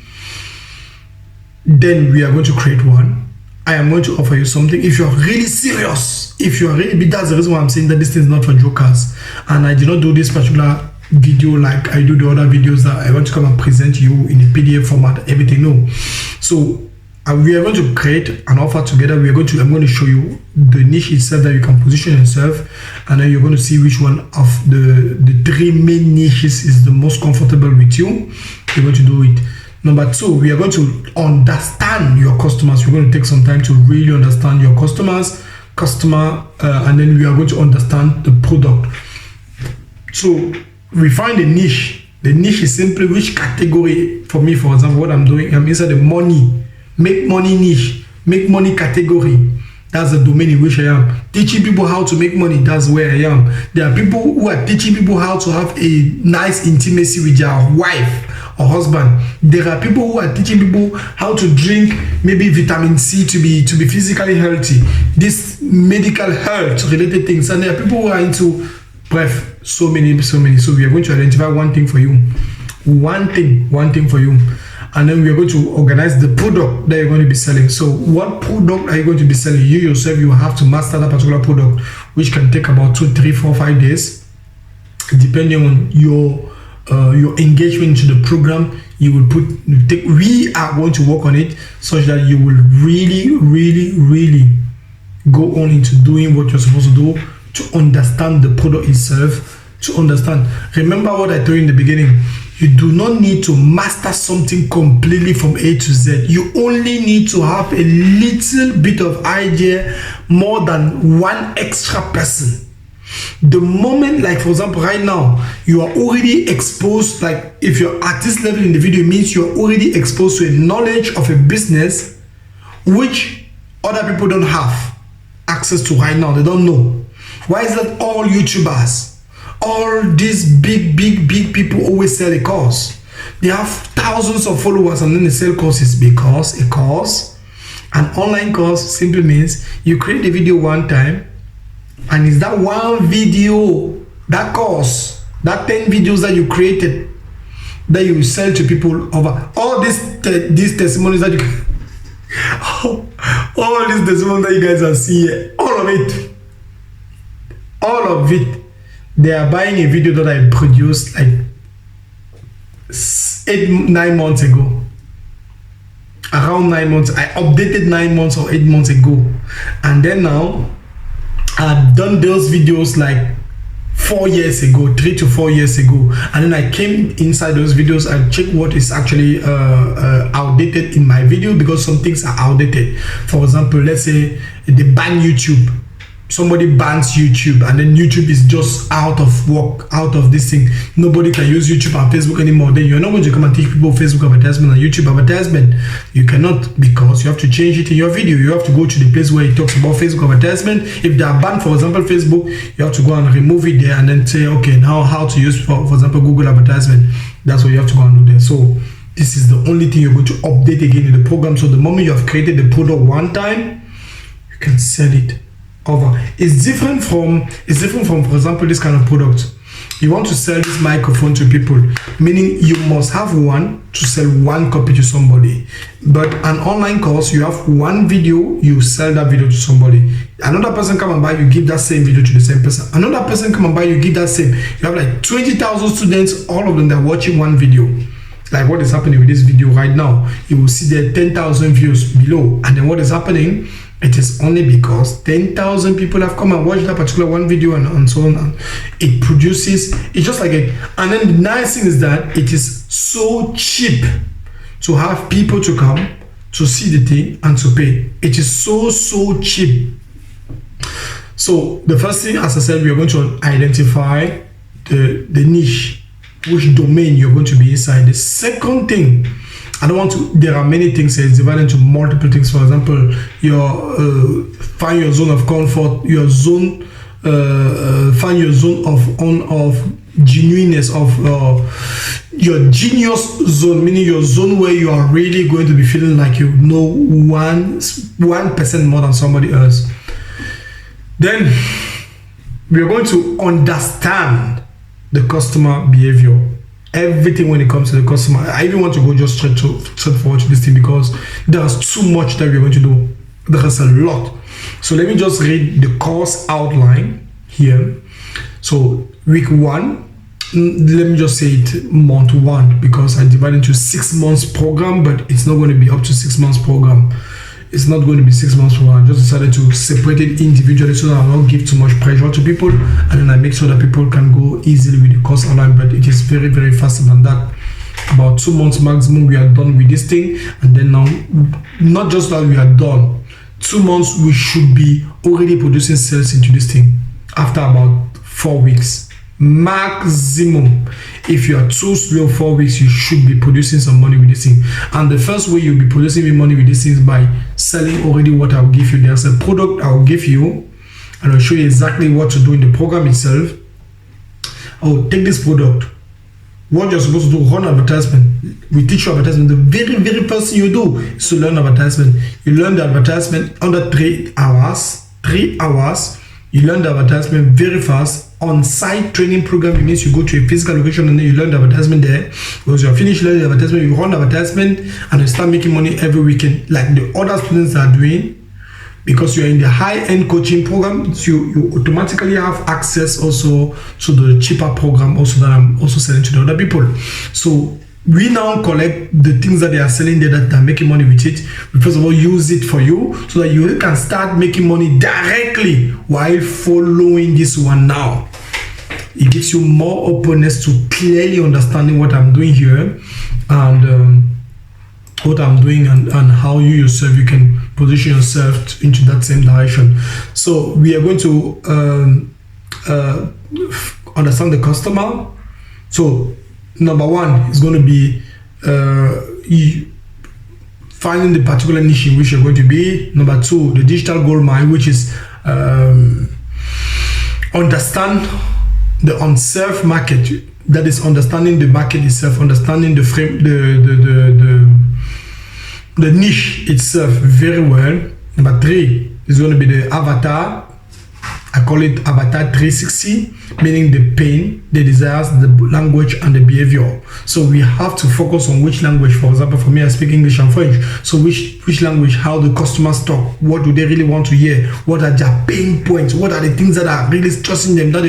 Speaker 1: then we are going to create one. I am going to offer you something. If you're really serious, that's the reason why I'm saying that this thing is not for jokers. And I did not do this particular video like I do the other videos that I want to come and present you in a PDF format, everything. No. So we are going to create an offer together. I'm going to show you the niche itself that you can position yourself, and then you're going to see which one of the 3 main niches is the most comfortable with you. You're going to do it. Number 2, we are going to understand your customers. We're going to take some time to really understand your customers, and then we are going to understand the product. So we find a niche. The niche is simply which category. For me, for example, what I'm doing, I'm inside the money, make money niche, make money category. That's the domain in which I am. Teaching people how to make money, that's where I am. There are people who are teaching people how to have a nice intimacy with their wife or husband. There are people who are teaching people how to drink maybe vitamin C to be physically healthy. This medical health related things. And there are people who are into breath. So many. So we are going to identify one thing for you. One thing for you. And then we are going to organize the product that you're going to be selling. So what product are you going to be selling? You yourself, you have to master that particular product, which can take about 2, 3, 4, 5 days, depending on your engagement into the program. We are going to work on it such that you will really go on into doing what you're supposed to do, to understand the product itself, to understand. Remember what I told you in the beginning. You do not need to master something completely from A to Z. You only need to have a little bit of idea more than one extra person. The moment, like for example, right now, you are already exposed, like if you're at this level in the video, it means you're already exposed to a knowledge of a business which other people don't have access to right now. They don't know. Why is that all YouTubers, all these big people always sell a course? They have thousands of followers and then they sell courses because a course, an online course, simply means you create a video one time, and it's that one video, that course, that 10 videos that you created, that you sell to people over all these testimonies that you all these testimonies that you guys are seeing, all of it, they are buying a video that I produced like 9 months ago. Around 9 months. I updated 9 months or 8 months ago. And then now, I've done those videos like 4 years ago, 3 to 4 years ago. And then I came inside those videos and checked what is actually outdated in my video, because some things are outdated. For example, let's say they ban YouTube. Somebody bans YouTube, and then YouTube is just out of work, out of this thing. Nobody can use YouTube and Facebook anymore. Then you're not going to come and teach people Facebook advertisement and YouTube advertisement. You cannot, because you have to change it in your video. You have to go to the place where it talks about Facebook advertisement. If they are banned, for example, Facebook, you have to go and remove it there and then say, okay, now how to use, for example, Google advertisement. That's what you have to go and do there. So this is the only thing you're going to update again in the program. So the moment you have created the product one time, you can sell it over. It's different from, for example, this kind of product. You want to sell this microphone to people, meaning you must have one to sell one copy to somebody. But an online course, you have one video, you sell that video to somebody. Another person come and buy, you give that same video to the same person. Another person come and buy, you give that same. You have like 20,000 students, all of them that are watching one video. Like what is happening with this video right now, you will see there 10,000 views below. And then what is happening? It is only because 10,000 people have come and watched that particular one video and so on. It produces, it's just like it. And then the nice thing is that it is so cheap to have people to come to see the thing and to pay. It is so cheap. So the first thing, as I said, we are going to identify the niche, which domain you're going to be inside. The second thing, there are many things, it's divided into multiple things. For example, find your zone of comfort, find your zone of genuineness, of your genius zone, meaning your zone where you are really going to be feeling like you know 1% more than somebody else. Then we are going to understand the customer behavior. Everything when it comes to the customer. I even want to go just straight forward to this thing, because there's too much that we're going to do. There is a lot. So let me just read the course outline here. So week 1, let me just say it month 1, because I divide into 6 months program, but it's not going to be up to 6 months program. It's not going to be 6 months program. I just decided to separate it individually so that I don't give too much pressure to people, and then I make sure that people can go easily with the course online. But it is very, very faster than that. About 2 months maximum, we are done with this thing. And then now, not just that we are done, 2 months we should be already producing sales into this thing after about 4 weeks maximum. If you are too slow, 4 weeks, you should be producing some money with this thing. And the first way you'll be producing money with this thing is by selling already what I'll give you. There's a product I'll give you, and I'll show you exactly what to do in the program itself. I'll take this product. What you're supposed to do, run advertisement. We teach you advertisement. The very, very first thing you do is to learn advertisement. You learn the advertisement under 3 hours. 3 hours. You learn the advertisement very fast. On-site training program, it means you go to a physical location and then you learn the advertisement there. Once you're finished learning the advertisement, you run advertisement and you start making money every weekend, like the other students are doing. Because you're in the high-end coaching program, you automatically have access also to the cheaper program also that I'm also selling to the other people. So we now collect the things that they are selling there that are making money with it. We first of all use it for you so that you can start making money directly while following this one now. It gives you more openness to clearly understanding what I'm doing here, and what I'm doing, and how you yourself, you can position yourself into that same direction. So we are going to understand the customer. So number 1 is going to be finding the particular niche in which you're going to be. Number 2, the digital gold mine, which is understand the unserved market. That is understanding the market itself, understanding the frame, the niche itself very well. Number 3 is going to be the avatar. I call it avatar 360, meaning the pain, the desires, the language, and the behavior. So we have to focus on which language. For example, for me, I speak English and French. So which language, how the customers talk, what do they really want to hear, what are their pain points, what are the things that are really stressing them, that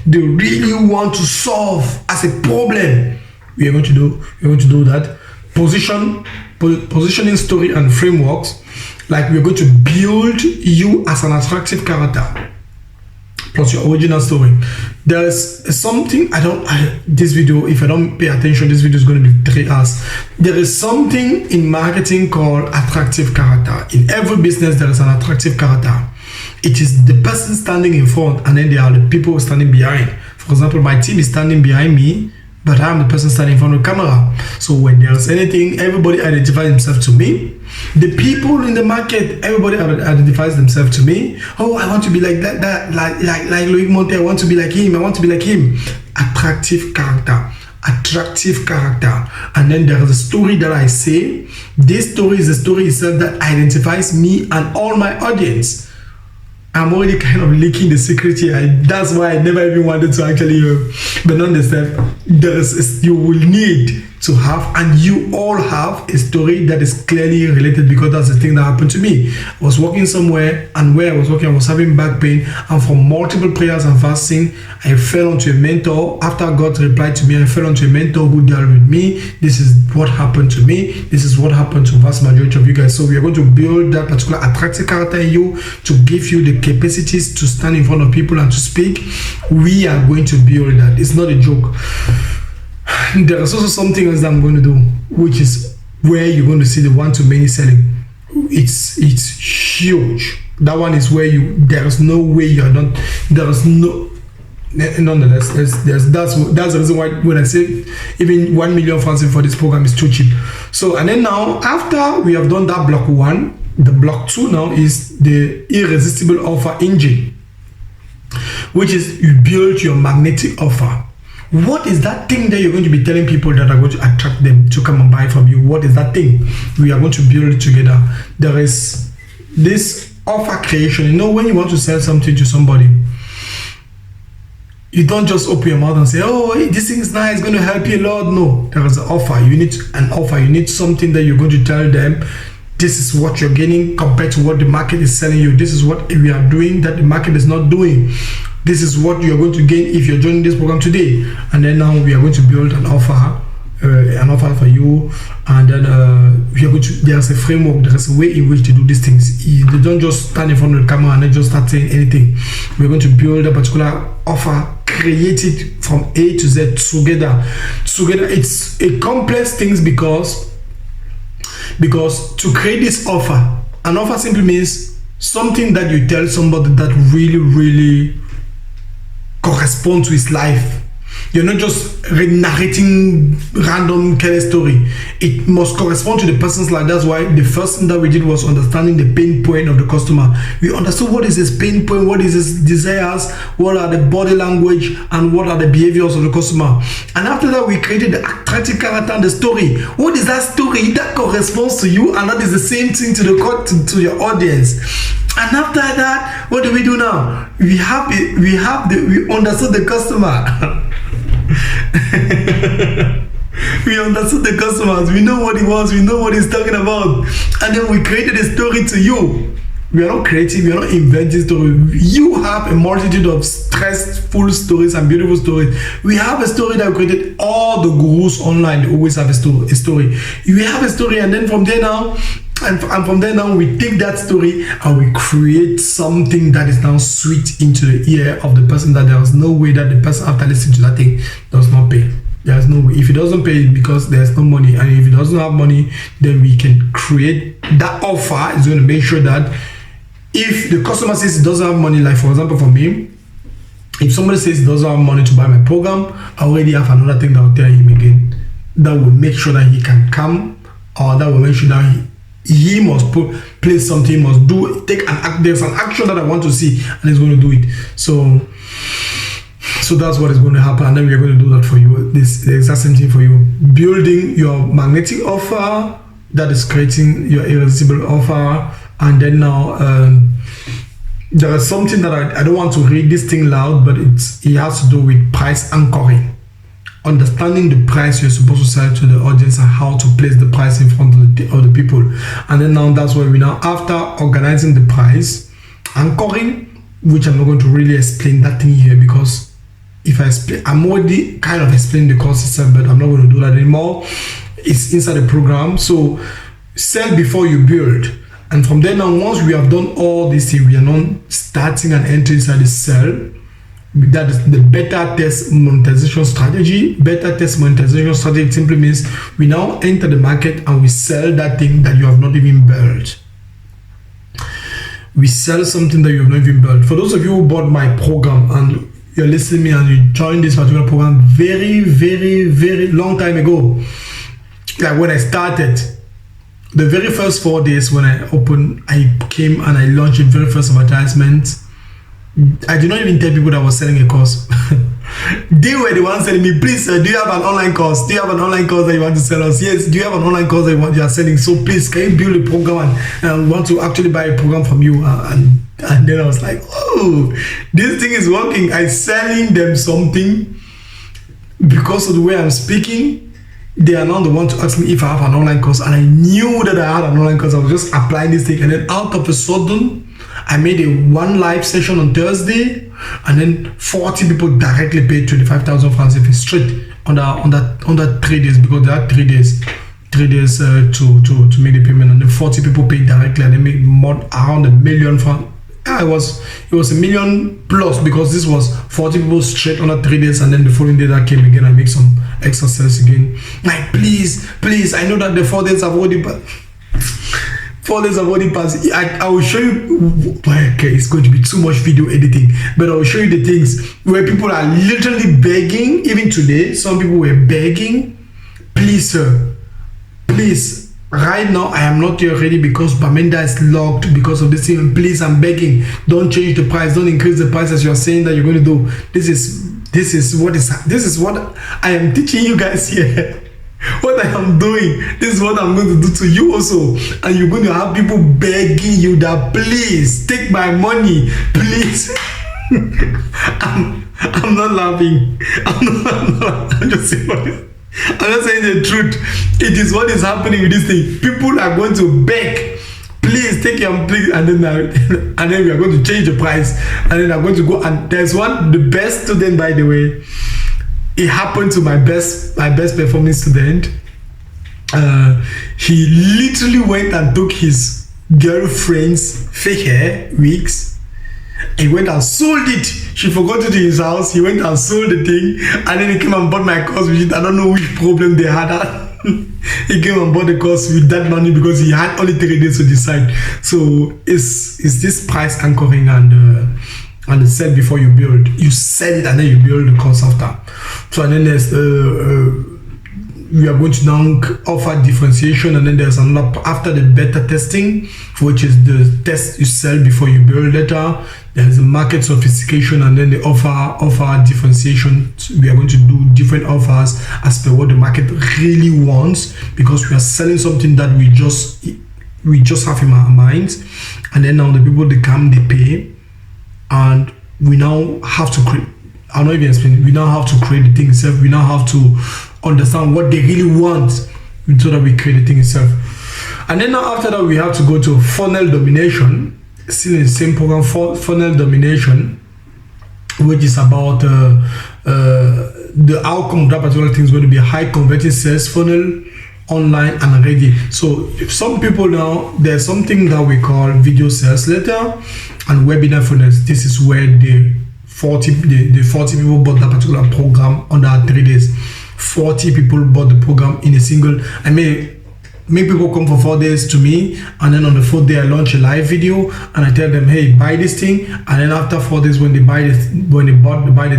Speaker 1: they really want to solve as a problem. We're going to do that. Positioning story and frameworks, like we're going to build you as an attractive character plus your original story. There's something this video, if I don't pay attention, this video is going to be 3 hours. There is something in marketing called attractive character. In every business, there is an attractive character. It is the person standing in front, and then there are the people standing behind. For example, my team is standing behind me, but I'm the person standing in front of the camera. So when there's anything, everybody identifies themselves to me. The people in the market, everybody identifies themselves to me. Oh, I want to be like that like Loic Monthe. I want to be like him. I want to be like him. Attractive character. Attractive character. And then there is a story that I say. This story is the story itself that identifies me and all my audience. I'm already kind of leaking the secret here. That's why I never even wanted to actually, but nonetheless, you will need to have, and you all have, a story that is clearly related, because that's the thing that happened to me. I was working somewhere, and where I was working, I was having back pain, and from multiple prayers and fasting, I fell onto a mentor. After God replied to me, I fell onto a mentor who dealt with me. This is what happened to me. This is what happened to vast majority of you guys. So we are going to build that particular attractive character in you to give you the capacities to stand in front of people and to speak. We are going to build that. It's not a joke. There is also something else that I'm going to do, which is where you're going to see the one-to-many selling. It's huge. That one is where there is no way you're not. There is no. Nonetheless, that's the reason why when I say even 1 million francs for this program is too cheap. So, and then now after we have done that block 1, the block 2 now is the irresistible offer engine, which is you build your magnetic offer. What is that thing that you're going to be telling people that are going to attract them to come and buy from you? What is that thing? We are going to build it together. There is this offer creation. You know, when you want to sell something to somebody, you don't just open your mouth and say, oh, this thing is nice, it's going to help you a lot. No, there is an offer. You need an offer. You need something that you're going to tell them this is what you're gaining compared to what the market is selling you. This is what we are doing that the market is not doing. This is what you're going to gain if you're joining this program today. And then now we are going to build an offer for you, and then we are going to, there's a framework, there's a way in which to do these things. They don't just stand in front of the camera and then just start saying anything. We're going to build a particular offer, create it from A to Z together. It's a complex thing because to create this offer, an offer simply means something that you tell somebody that really corresponds to his life. You're not just narrating random careless story. It must correspond to the person's life. That's why the first thing that we did was understanding the pain point of the customer. We understood what is his pain point, what is his desires, what are the body language, and what are the behaviors of the customer. And after that, we created the attractive character and the story. What is that story that corresponds to you, and that is the same thing to your audience. And after that, what do we do now? We understood the customer. We understood the customers. We know what he wants. We know what he's talking about. And then we created a story to you. We are not creative. We are not inventing stories. You have a multitude of stressful stories and beautiful stories. We have a story that we created. All the gurus online, they always have a story. You have a story, and then from there now, and from there now, we take that story and we create something that is now sweet into the ear of the person, that there is no way that the person after listening to that thing does not pay. There is no way. If he doesn't pay, because there's no money, and if he doesn't have money, then we can create that offer. Is going to make sure that if the customer says he doesn't have money, like for example for me, if somebody says he doesn't have money to buy my program, I already have another thing that will tell him again that will make sure that he can come, or that will make sure that he must place something, must do, take an act. There's an action that I want to see, and he's going to do it. So that's what is going to happen, and then we're going to do that for you. This is the exact same thing for you. Building your magnetic offer, that is creating your irresistible offer. And then now there is something that I don't want to read this thing loud, but it has to do with price anchoring. Understanding the price you're supposed to sell to the audience and how to place the price in front of the people. And then now that's where we now, after organizing the price, anchoring, which I'm not going to really explain that thing here, because if I explain, I'm already kind of explaining the course itself, but I'm not going to do that anymore. It's inside the program. So sell before you build. And from there now, once we have done all these things, we are now starting and entering inside the sell. That is the beta test monetization strategy. Beta test monetization strategy simply means we now enter the market and we sell that thing that you have not even built. We sell something that you have not even built. For those of you who bought my program and you're listening to me and you joined this particular program very long time ago, like when I started, the very first 4 days when I came and I launched the very first advertisement, I did not even tell people that I was selling a course. They were the ones telling me, please, do you have an online course? Do you have an online course that you want to sell us? Yes. Do you have an online course that you are selling? So please, can you build a program and want to actually buy a program from you? And then I was like, oh, this thing is working. I'm selling them something because of the way I'm speaking. They are now the one to ask me if I have an online course, and I knew that I had an online course. I was just applying this thing, and then out of a sudden, I made one live session on Thursday, and then 40 people directly paid 25,000 francs if it's straight on that 3 days, because there are 3 days to make the payment, and then 40 people paid directly, and they made around $1 million francs. Yeah, it was $1 million plus, because this was 40 people straight on that 3 days, and then the following day that came again, I make some extra sales again. Like, please, I know that the 4 days have already passed. 4 days have already passed. I will show you. Okay, it's going to be too much video editing, but I will show you the things where people are literally begging. Even today, some people were begging, please, sir, please. Right now, I am not here ready because Bamenda is locked because of this thing. Please, I'm begging. Don't change the price. Don't increase the price as you are saying that you're going to do. This is what I am teaching you guys here. What I am doing. This is what I'm going to do to you also. And you're going to have people begging you that please take my money, please. I'm not laughing. I'm just saying the truth. It is what is happening with this thing. People are going to beg, please take your please, and then we are going to change the price, and then I'm going to go. And there's the best student, by the way. It happened to my best performing student. He literally went and took his girlfriend's fake hair wigs. He went and sold it. She forgot it in his house. He went and sold the thing, and then he came and bought my course with it. I don't know which problem they had. He came and bought the course with that money because he had only 3 days to decide. So it's this price anchoring and sell before you build. You sell it and then you build the course after. So and then there's we are going to now offer differentiation, and then there's another after the beta testing, which is the test you sell before you build later. There's a market sophistication, and then they offer differentiation. We are going to do different offers as per what the market really wants, because we are selling something that we just have in our minds. And then now the people, they come, they pay, and we now have to create. I'll not even explain. We now have to create the thing itself. We now have to understand what they really want so that we create the thing itself. And then now after that, we have to go to funnel domination. Still in the same program, funnel domination, which is about the outcome of that particular thing is going to be a high converting sales funnel, online and ready. So if some people now, there's something that we call video sales letter and webinar funnels. This is where the 40 people bought that particular program under 3 days. 40 people bought the program in a single. I may make people come for 4 days to me, and then on the 4th day I launch a live video and I tell them, hey, buy this thing. And then after 4 days, when they buy the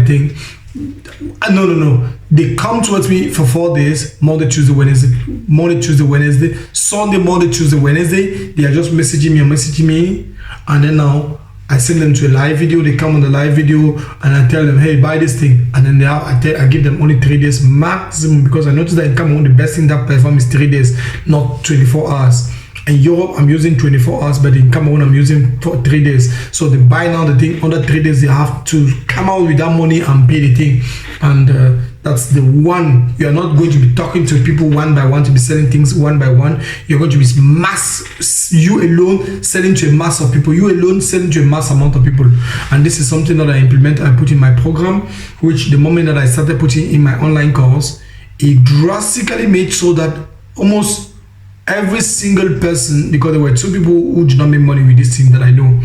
Speaker 1: thing, no, they come towards me for 4 days, Monday, Tuesday, Wednesday, Sunday, Monday, Tuesday, Wednesday. They are just messaging me, and then now I send them to a live video. They come on the live video and I tell them, hey, buy this thing. And then I give them only 3 days maximum, because I noticed that in Cameroon, the best thing that performs is 3 days, not 24 hours. In Europe, I'm using 24 hours, but in Cameroun, I'm using 3 days. So they buy now the thing under 3 days. They have to come out with that money and pay the thing. And that's the one. You are not going to be talking to people one by one, to be selling things one by one. You're going to be you alone selling to a mass of people. You alone selling to a mass amount of people. And this is something that I put in my program, which the moment that I started putting in my online course, it drastically made so that almost every single person, because there were 2 people who did not make money with this thing that I know,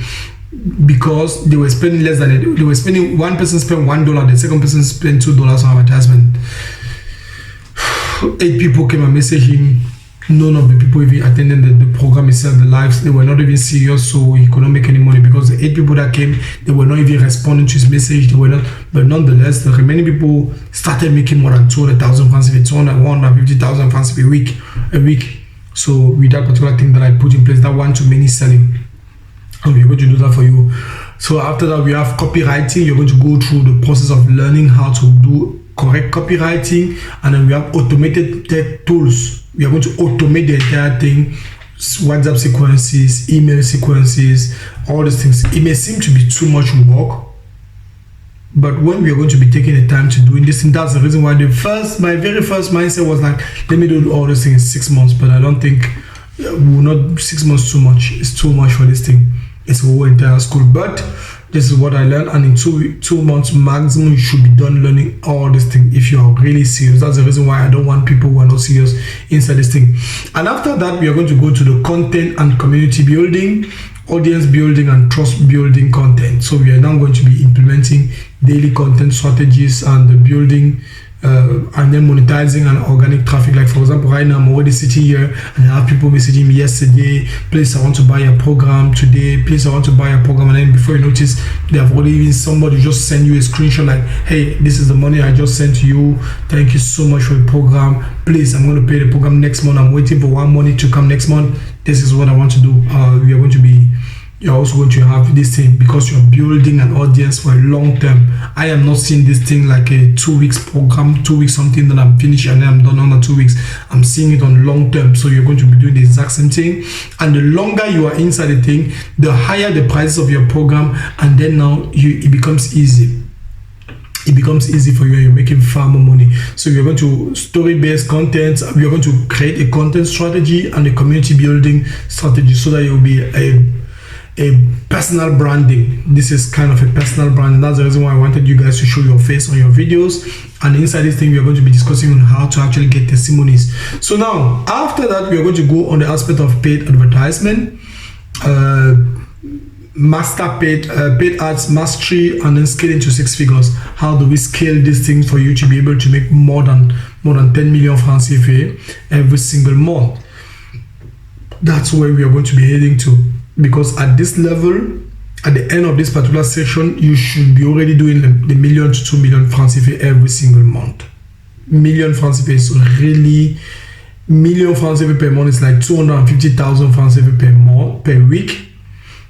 Speaker 1: because they were spending less than it. They were spending, one person spent $1, the second person spent $2 on advertisement. 8 people came and messaged him. None of the people even attended the program itself, the lives. They were not even serious, so he could not make any money, because the 8 people that came, they were not even responding to his message. They were not, but nonetheless, the remaining people started making more than 200,000 francs a week, 150,000 francs a week. So with that particular thing that I put in place, that one-to-many selling, and we're going to do that for you. So after that, we have copywriting. You're going to go through the process of learning how to do correct copywriting, and then we have automated tech tools. We are going to automate the entire thing, WhatsApp sequences, email sequences, all these things. It may seem to be too much work, but when we are going to be taking the time to doing this, and that's the reason why my very first mindset was like, let me do all these things in 6 months. But I don't think 6 months too much. It's too much for this thing. It's a whole entire school. But this is what I learned, and in 2 months maximum, you should be done learning all this thing if you are really serious. That's the reason why I don't want people who are not serious inside this thing. And after that, we are going to go to the content and community building, audience building, and trust building content. So we are now going to be implementing daily content strategies and the building and then monetizing and organic traffic. Like for example, right now I'm already sitting here and I have people messaging me yesterday, please I want to buy a program today, please I want to buy a program, and then before you notice, they have already even somebody just send you a screenshot like, hey, this is the money I just sent to you, thank you so much for the program, please I'm going to pay the program next month, I'm waiting for one money to come next month, this is what I want to do. We are going to be, you're also going to have this thing because you're building an audience for a long term. I am not seeing this thing like a 2 weeks program, 2 weeks something that I'm finished and then I'm done under 2 weeks. I'm seeing it on long term. So you're going to be doing the exact same thing. And the longer you are inside the thing, the higher the prices of your program. And then now it becomes easy. it becomes easy for you and you're making far more money. So you're going to story-based content, you're going to create a content strategy and a community building strategy so that you'll be a personal branding. This is kind of a personal brand, and that's the reason why I wanted you guys to show your face on your videos. And inside this thing, we are going to be discussing on how to actually get testimonies. So now, after that, we are going to go on the aspect of paid advertisement, master paid ads mastery, and then scale into 6 figures. How do we scale these things for you to be able to make more than 10 million francs CFA every single month? That's where we are going to be heading to, because at this level, at the end of this particular section, you should be already doing the million to 2 million francs CFA every single month. Million francs CFA is really, million francs CFA per month is like 250,000 francs CFA per week.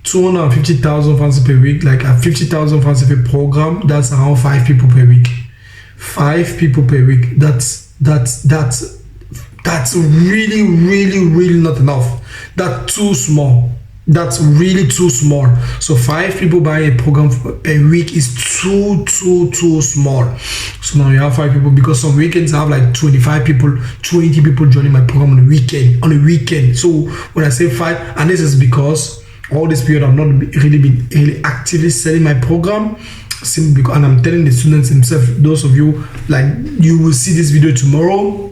Speaker 1: 250,000 francs per week, like a 50,000 francs per program, that's around 5 people per week. 5 people per week. That's really, really, really not enough. That's too small. That's really too small. So 5 people buying a program per week is too small. So now you have 5 people, because some weekends I have like 25 people, 20 people joining my program on the weekend. So when I say 5, and this is because all this period I've not really been actively selling my program, simply because, and I'm telling the students themselves, those of you, like, you will see this video tomorrow,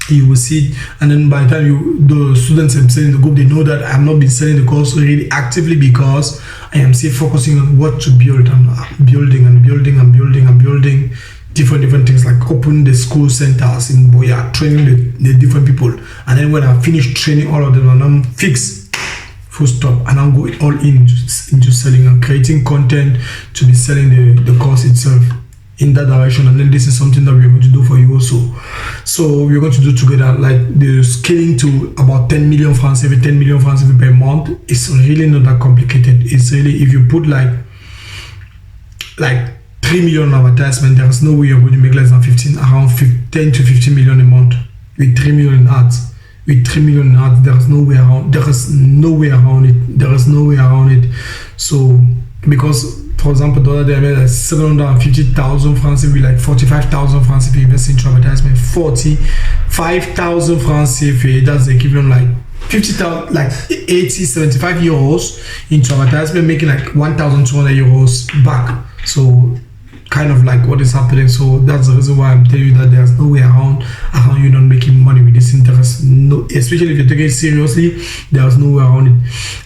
Speaker 1: you will see it, and then by the time the students themselves in the group, they know that I've not been selling the course really actively, because I am still focusing on what to build. I'm building different things, like opening the school centers in Boya, training the different people, and then when I finish training all of them and I'm fixed, full stop, and I'm going all into selling and creating content to be selling the course itself in that direction. And then this is something that we're going to do for you also. So we're going to do together, like the scaling to about 10 million francs every 10 million francs every per month. It's really not that complicated. It's really, if you put like 3 million advertisement, there's no way you're going to make less than 10 to 15 million a month with 3 million ads. With 3 million ads, there is no way around it. So, because, for example, the other day I made like 750,000 francs, with like 45,000 francs if you invest into advertisement. 45,000 francs CFA, that's the equivalent like 50,000, like 75 euros into advertisement, making like 1,200 euros back. So, kind of like what is happening. So that's the reason why I'm telling you that there's no way around you not making money with this interest. No, especially if you're taking it seriously, there's no way around it.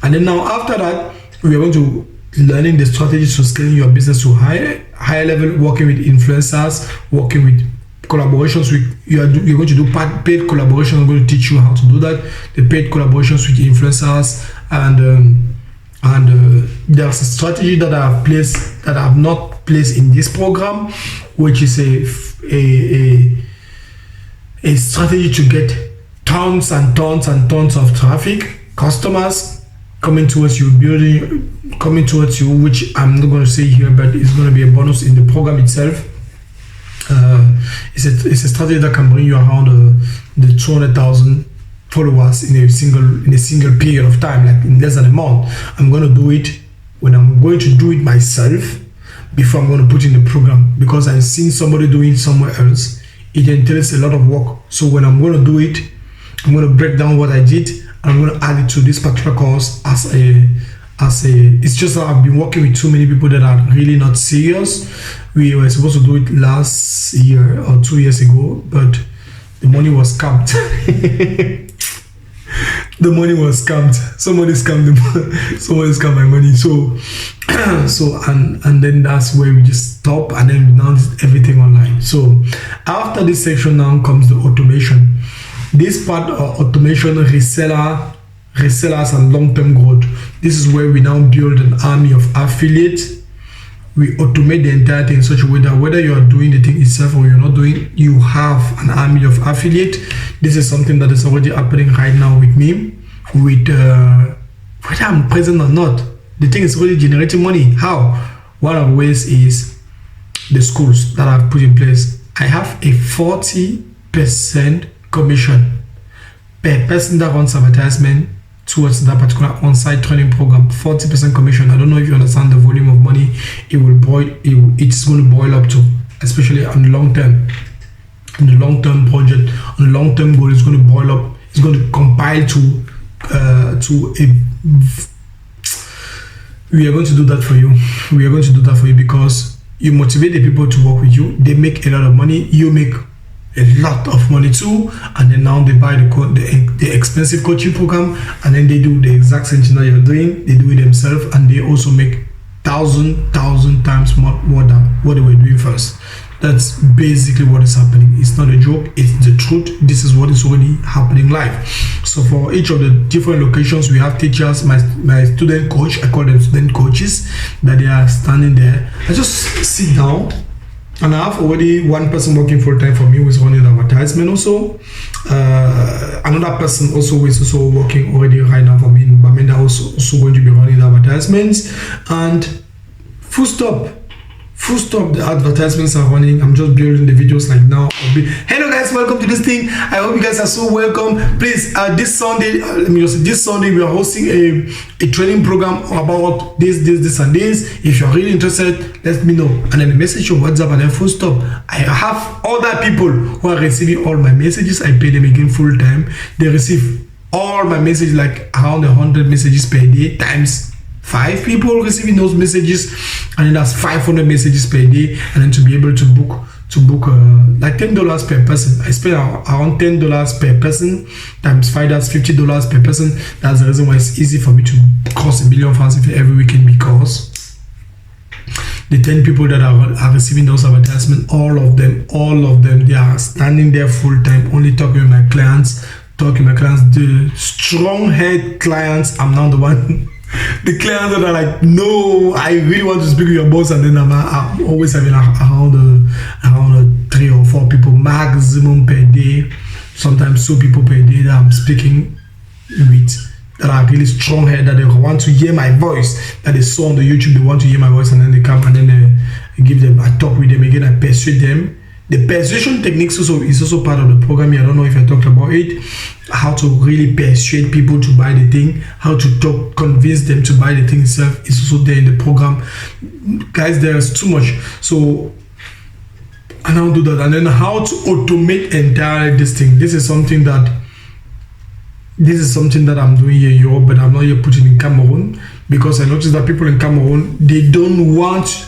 Speaker 1: And then now after that, we are going to learning the strategies to scaling your business to higher level, working with influencers, working with collaborations with you're going to do paid collaboration. I'm going to teach you how to do that, the paid collaborations with influencers, and there's a strategy that I've not placed in this program, which is a strategy to get tons and tons of traffic, customers coming towards you, which I'm not going to say here, but it's going to be a bonus in the program itself. It's a strategy that can bring you around the 200,000 followers in a single period of time, like in less than a month. I'm going to do it when I'm going to do it myself before I'm going to put in the program, because I've seen somebody doing it somewhere else. It entails a lot of work. So when I'm going to do it, I'm going to break down what I did, and I'm going to add it to this particular course as a it's just that I've been working with too many people that are really not serious. We were supposed to do it last year or 2 years ago, but the money was scammed. The money was scammed. Somebody scammed my money. So and then that's where we just stop, and then we now did everything online. So after this section now comes the automation. This part of automation, resellers and long-term growth. This is where we now build an army of affiliates. We automate the entire thing in such a way that whether you are doing the thing itself or you're not doing, you have an army of affiliate. This is something that is already happening right now with me, with whether I'm present or not. The thing is already generating money. How? One of the ways is the schools that I've put in place. I have a 40% commission per person that runs advertisement towards that particular on-site training program. 40% commission. I don't know if you understand the volume of money it's going to boil up to, especially on the long term. In the long-term project, on the long-term goal, it's going to boil up. It's going to compile to a. We are going to do that for you. We are going to do that for you because you motivate the people to work with you. They make a lot of money. You make a lot of money too, and then now they buy the expensive coaching program, and then they do the exact same thing that you're doing. They do it themselves, and they also make thousand times more than what they were doing first. That's basically what is happening. It's not a joke, it's the truth. This is what is already happening live. So for each of the different locations, we have teachers, my student coach, I call them student coaches, that they are standing there. I just sit down, and I have already one person working full time for me who is running the advertisement also. Another person also is also working already right now for me in Bamenda, also going to be running the advertisements. And full stop, the advertisements are running. I'm just building the videos like now. Hello guys, welcome to this thing. I hope you guys are so welcome. Please, this Sunday, this Sunday we are hosting a training program about this and this. If you're really interested, let me know. And then message your WhatsApp, and then full stop. I have other people who are receiving all my messages. I pay them again full time. They receive all my messages, like around 100 messages per day times 5 people receiving those messages, and then that's 500 messages per day. And then to be able to book like $10 per person. I spend around $10 per person times 5, that's $50 per person. That's the reason why it's easy for me to cross $1 million francs every weekend, because the 10 people that are receiving those advertisements, all of them, they are standing there full time, only talking with my clients, the strong head clients. I'm not the one. The clients that are like, no, I really want to speak with your boss, and then I'm always having around 3 or 4 people maximum per day, sometimes 2 people per day that I'm speaking with, that are really strong head, that they want to hear my voice, that they saw on the YouTube, they want to hear my voice, and then they come, and then I talk with them again, I persuade them. The persuasion techniques is also part of the program. I don't know if I talked about it. How to really persuade people to buy the thing, how to convince them to buy the thing itself is also there in the program. Guys, there's too much. So I don't do that. And then how to automate entirely this thing. This is something that I'm doing here in Europe, but I'm not here putting in Cameroon, because I noticed that people in Cameroon, they don't want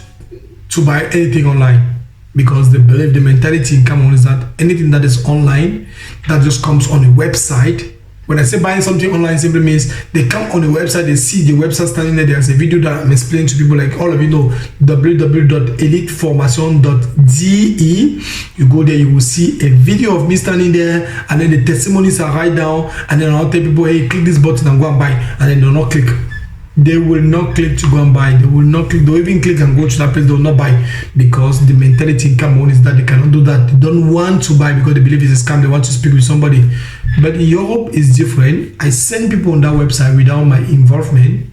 Speaker 1: to buy anything online. Because they believe, the mentality in Cameroon is that anything that is online, that just comes on a website. When I say buying something online, simply means they come on the website, they see the website standing there, there's a video that I'm explaining to people, like all of you know, www.eliteformation.de. You go there, you will see a video of me standing there, and then the testimonies are right down, and then I'll tell people, hey, click this button and go and buy, and then they'll not click. They will not click to go and buy. They will not click. They'll even click and go to that place. They will not buy, because the mentality in Cameroon is that they cannot do that. They don't want to buy because they believe it's a scam. They want to speak with somebody. But in Europe is different. I send people on that website without my involvement.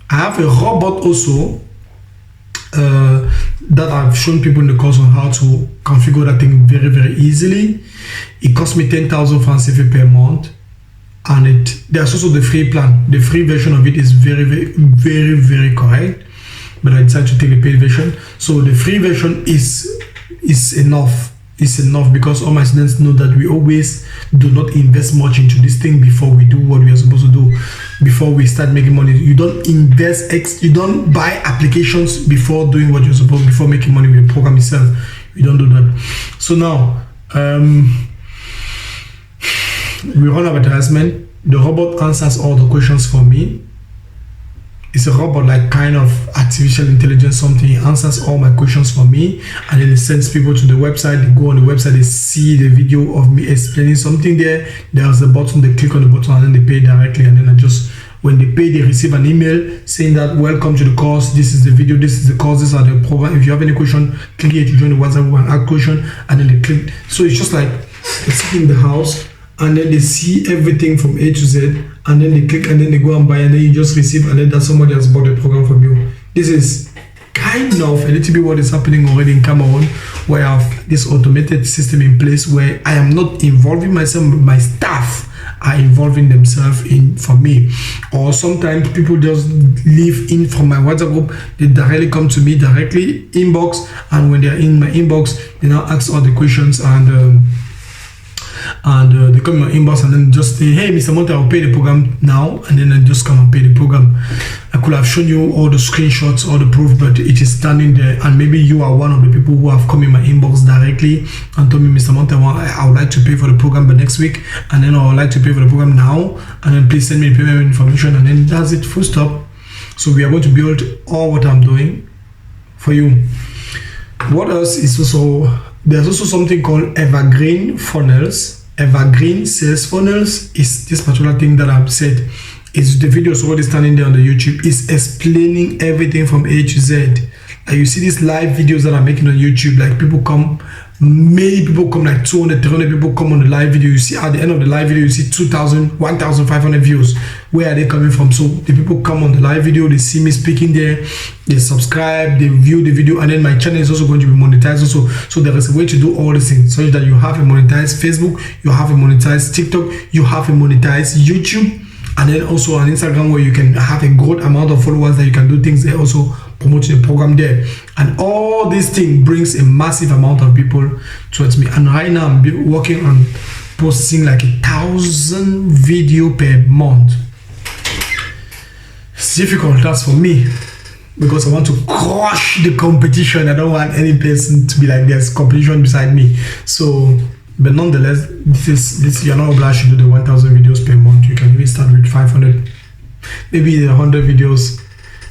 Speaker 1: I have a robot also that I've shown people in the course on how to configure that thing very, very easily. It costs me 10,000 francs CFA per month. And there's also the free plan. The free version of it is very, very, very, very correct. But I decided to take the paid version. So the free version is enough. It's enough, because all my students know that we always do not invest much into this thing before we do what we are supposed to do. Before we start making money, you don't you don't buy applications before doing what you're supposed to, before making money with the program itself. You don't do that. So now, we run advertisement. The robot answers all the questions for me. It's a robot, like kind of artificial intelligence something. It answers all my questions for me, and then it sends people to the website. They go on the website, they see the video of me explaining something there. There's a button, they click on the button, and then they pay directly. And then when they pay, they receive an email saying that, welcome to the course, this is the video, this is the course, these are the program. If you have any question, click here to join the WhatsApp group and ask question, and then they click. So it's just like they sit in the house, and then they see everything from A to Z, and then they click, and then they go and buy, and then you just receive, and then that somebody has bought the program from you. This is kind of a little bit what is happening already in Cameroon, where I have this automated system in place where I am not involving myself with my staff. are involving themselves in for me. Or sometimes people just leave in from my WhatsApp group, they directly come to me directly inbox, and when they're in my inbox, they now ask all the questions, and they come in my inbox and then just say, hey, Mr. Monthe, I'll pay the program now, and then I just come and pay the program. I could have shown you all the screenshots, all the proof, but it is standing there, and maybe you are one of the people who have come in my inbox directly and told me, Mr. Monthe, I would like to pay for the program by next week, and then I would like to pay for the program now, and then please send me the payment information, and then that's it, full stop. So we are going to build all what I'm doing for you. What else is also, there's also something called evergreen funnels. Evergreen sales funnels is this particular thing that I've said. Is the videos already standing there on the YouTube, is explaining everything from A to Z. Like you see these live videos that I'm making on YouTube, like people come, many people come, like 200, 300 people come on the live video. You see at the end of the live video, you see 2,000, 1,500 views. Where are they coming from? So the people come on the live video, they see me speaking there, they subscribe, they view the video, and then my channel is also going to be monetized also. So there is a way to do all these things, so that you have a monetized Facebook, you have a monetized TikTok, you have a monetized YouTube, and then also on Instagram, where you can have a good amount of followers that you can do things there, also promoting the program there. And all this thing brings a massive amount of people towards me. And right now I'm working on posting like 1,000 video per month. It's difficult, that's for me, because I want to crush the competition. I don't want any person to be like there's competition beside me. So, but nonetheless, this you're not obliged to do the 1,000 videos per month. You can even start with 500, maybe 100 videos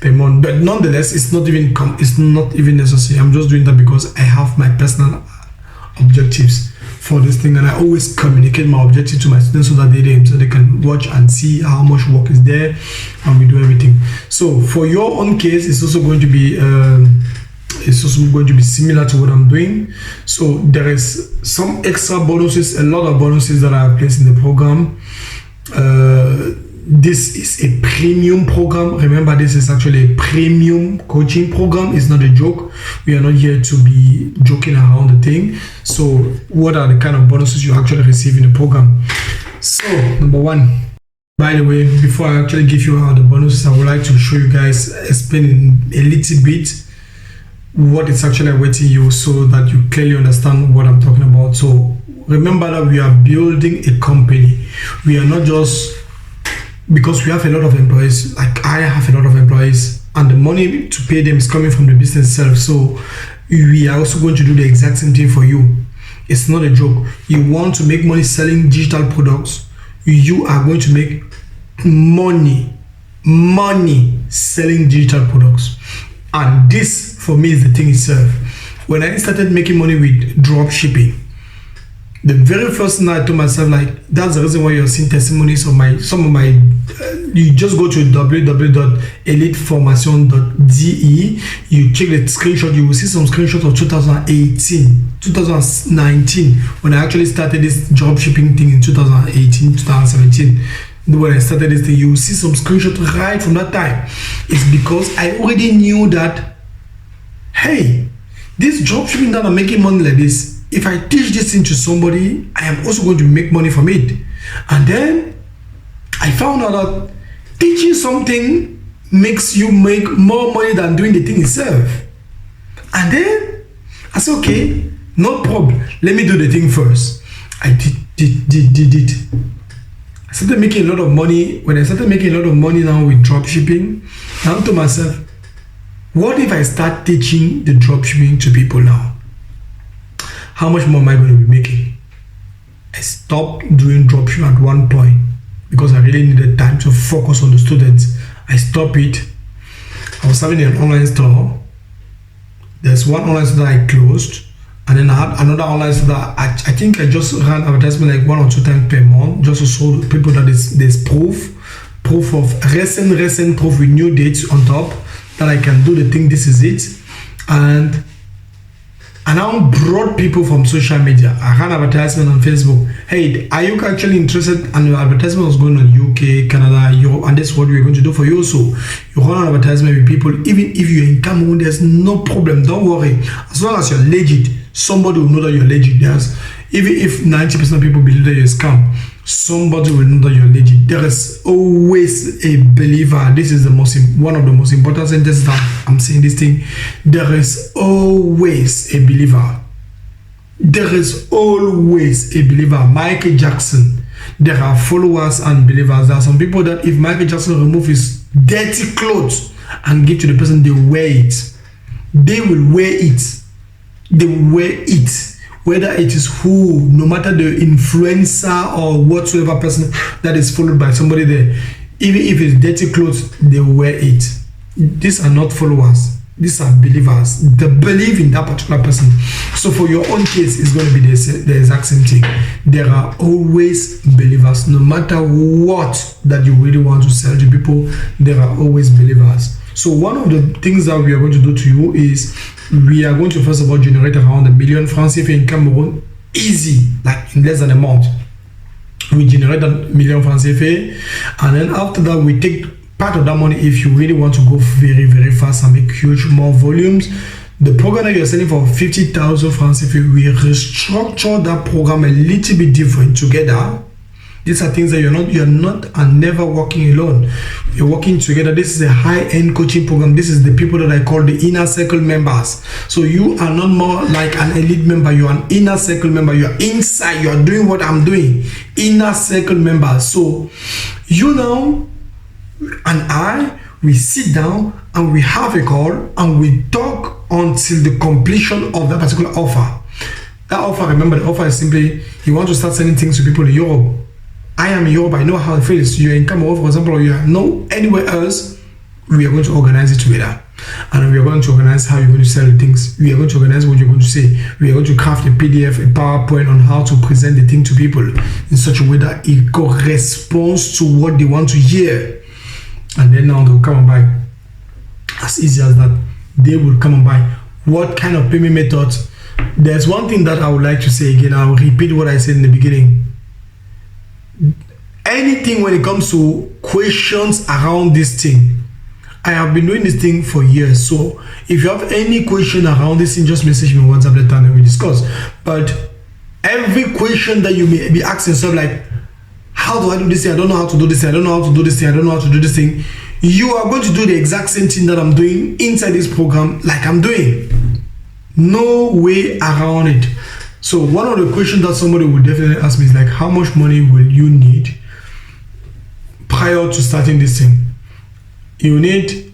Speaker 1: per month. But nonetheless, it's not even necessary. I'm just doing that because I have my personal objectives for this thing, and I always communicate my objective to my students so that they can watch and see how much work is there, and we do everything. So for your own case, it's also going to be similar to what I'm doing. So there is some extra bonuses, a lot of bonuses that I have placed in the program. This is a premium program. Remember, this is actually a premium coaching program. It's not a joke. We are not here to be joking around the thing. So what are the kind of bonuses you actually receive in the program? So number one, by the way, before I actually give you all the bonuses, I would like to show you guys, explain a little bit what is actually awaiting you, so that you clearly understand what I'm talking about. So remember that we are building a company. We are not just, because we have a lot of employees, like I have a lot of employees, and the money to pay them is coming from the business itself. So we are also going to do the exact same thing for you. It's not a joke. You want to make money selling digital products, you are going to make money selling digital products. And this for me is the thing itself. When I started making money with drop shipping, the very first thing I told myself, like, that's the reason why you're seeing testimonies of some of my you just go to www.eliteformation.de, you check the screenshot, you will see some screenshots of 2019, when I actually started this drop shipping thing in 2017. When I started this thing, you will see some screenshots right from that time. It's because I already knew that, hey, this drop shipping that I'm making money like this, if I teach this thing to somebody, I am also going to make money from it. And then I found out that teaching something makes you make more money than doing the thing itself. And then I said, okay, no problem. Let me do the thing first. I did it. I started making a lot of money. When I started making a lot of money now with drop shipping, I thought to myself, what if I start teaching the drop shipping to people now? How much more am I going to be making? I stopped doing dropshipping at one point because I really needed time to focus on the students. I stopped it. I was having an online store. There's one online store that I closed, and then I had another online store that I think I just ran advertisement like 1 or 2 times per month, just to show people that there's proof of recent proof with new dates on top that I can do the thing. This is it. And I now brought people from social media. I ran advertisement on Facebook. Hey, are you actually interested? And your advertisement was going on UK, Canada, Europe, and that's what we're going to do for you. So you run an advertisement with people, even if you're in Cameroon, there's no problem. Don't worry. As long as you're legit, somebody will know that you're legit. Even if 90% of people believe that you're a scam, somebody will know that you're legit. There is always a believer. This is one of the most important sentences that I'm saying this thing. There is always a believer. There is always a believer. Michael Jackson. There are followers and believers. There are some people that if Michael Jackson remove his dirty clothes and give to the person, they wear it. They will wear it. They will wear it. Whether it is who, no matter the influencer or whatsoever person that is followed by somebody there, even if it's dirty clothes, they wear it. These are not followers. These are believers. They believe in that particular person. So for your own case, it's going to be the exact same thing. There are always believers. No matter what that you really want to sell to people, there are always believers. So one of the things that we are going to do to you is we are going to first of all generate around 1 million francs CFA in Cameroon, easy, like in less than a month. We generate 1 million francs CFA, and then after that we take part of that money if you really want to go very, very fast and make huge more volumes. The program that you're selling for 50,000 francs CFA, we restructure that program a little bit different together. These are things that you're not and never working alone. You're working together. This is a high-end coaching program. This is the people that I call the inner circle members. So you are not more like an elite member. You're an inner circle member. You're inside. You're doing what I'm doing. Inner circle members. So you now and I, we sit down and we have a call and we talk until the completion of that particular offer. That offer, remember, the offer is simply you want to start sending things to people in Europe. I am in Europe, I know how it feels. You're in Cameroon, for example, or you're anywhere else, we are going to organize it together. And we are going to organize how you're going to sell the things. We are going to organize what you're going to say. We are going to craft a PDF, a PowerPoint on how to present the thing to people in such a way that it corresponds to what they want to hear. And then now they'll come and buy. As easy as that. They will come and buy. What kind of payment method? There's one thing that I would like to say again. I'll repeat what I said in the beginning. Anything when it comes to questions around this thing, I have been doing this thing for years. So if you have any question around this thing, just message me on WhatsApp later and we discuss. But every question that you may be asking yourself, like, how do I do this thing? I don't know how to do this thing. I don't know how to do this thing. I don't know how to do this thing. You are going to do the exact same thing that I'm doing inside this program, like I'm doing. No way around it. So one of the questions that somebody will definitely ask me is like, how much money will you need prior to starting this thing? You need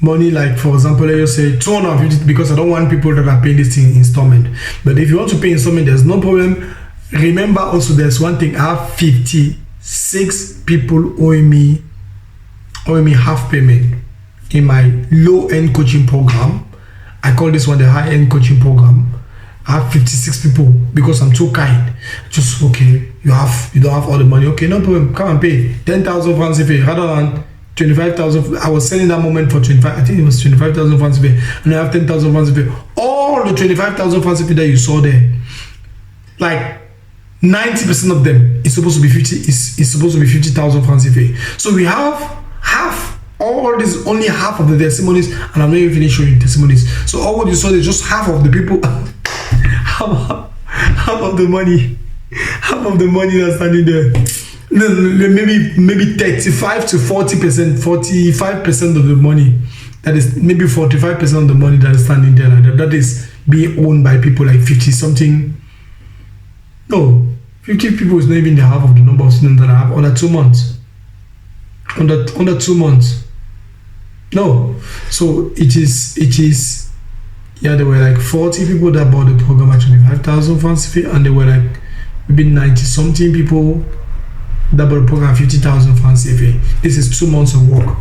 Speaker 1: money, like for example, let's say 250, because I don't want people that are paying this thing in installment. But if you want to pay installment, there's no problem. Remember also, there's one thing. I have 56 people owing me half payment in my low-end coaching program. I call this one the high-end coaching program. I have 56 people because I'm too kind. Just okay, you don't have all the money. Okay, no problem. Come and pay 10,000 francs CFA rather than 25,000. I was selling that moment for 25. I think it was 25,000 francs CFA, and I have 10,000 francs CFA. All the 25,000 francs CFA that you saw there, like 90% of them is supposed to be 50. Is supposed to be 50,000 francs CFA. So we have half. All this, only half of the testimonies, and I'm not even finished showing testimonies. So all what you saw is just half of the people. half of the money that's standing there. Maybe 35 to 40%, 45% of the money. That is maybe 45% of the money that is standing there. That is being owned by people like 50 something. No, 50 people is not even the half of the number of students that I have under 2 months. Under 2 months. No, so it is. Yeah, there were like 40 people that bought the program at 25,000 francs CFA, and there were like maybe 90 something people that bought the program at 50,000 francs CFA. This is 2 months of work,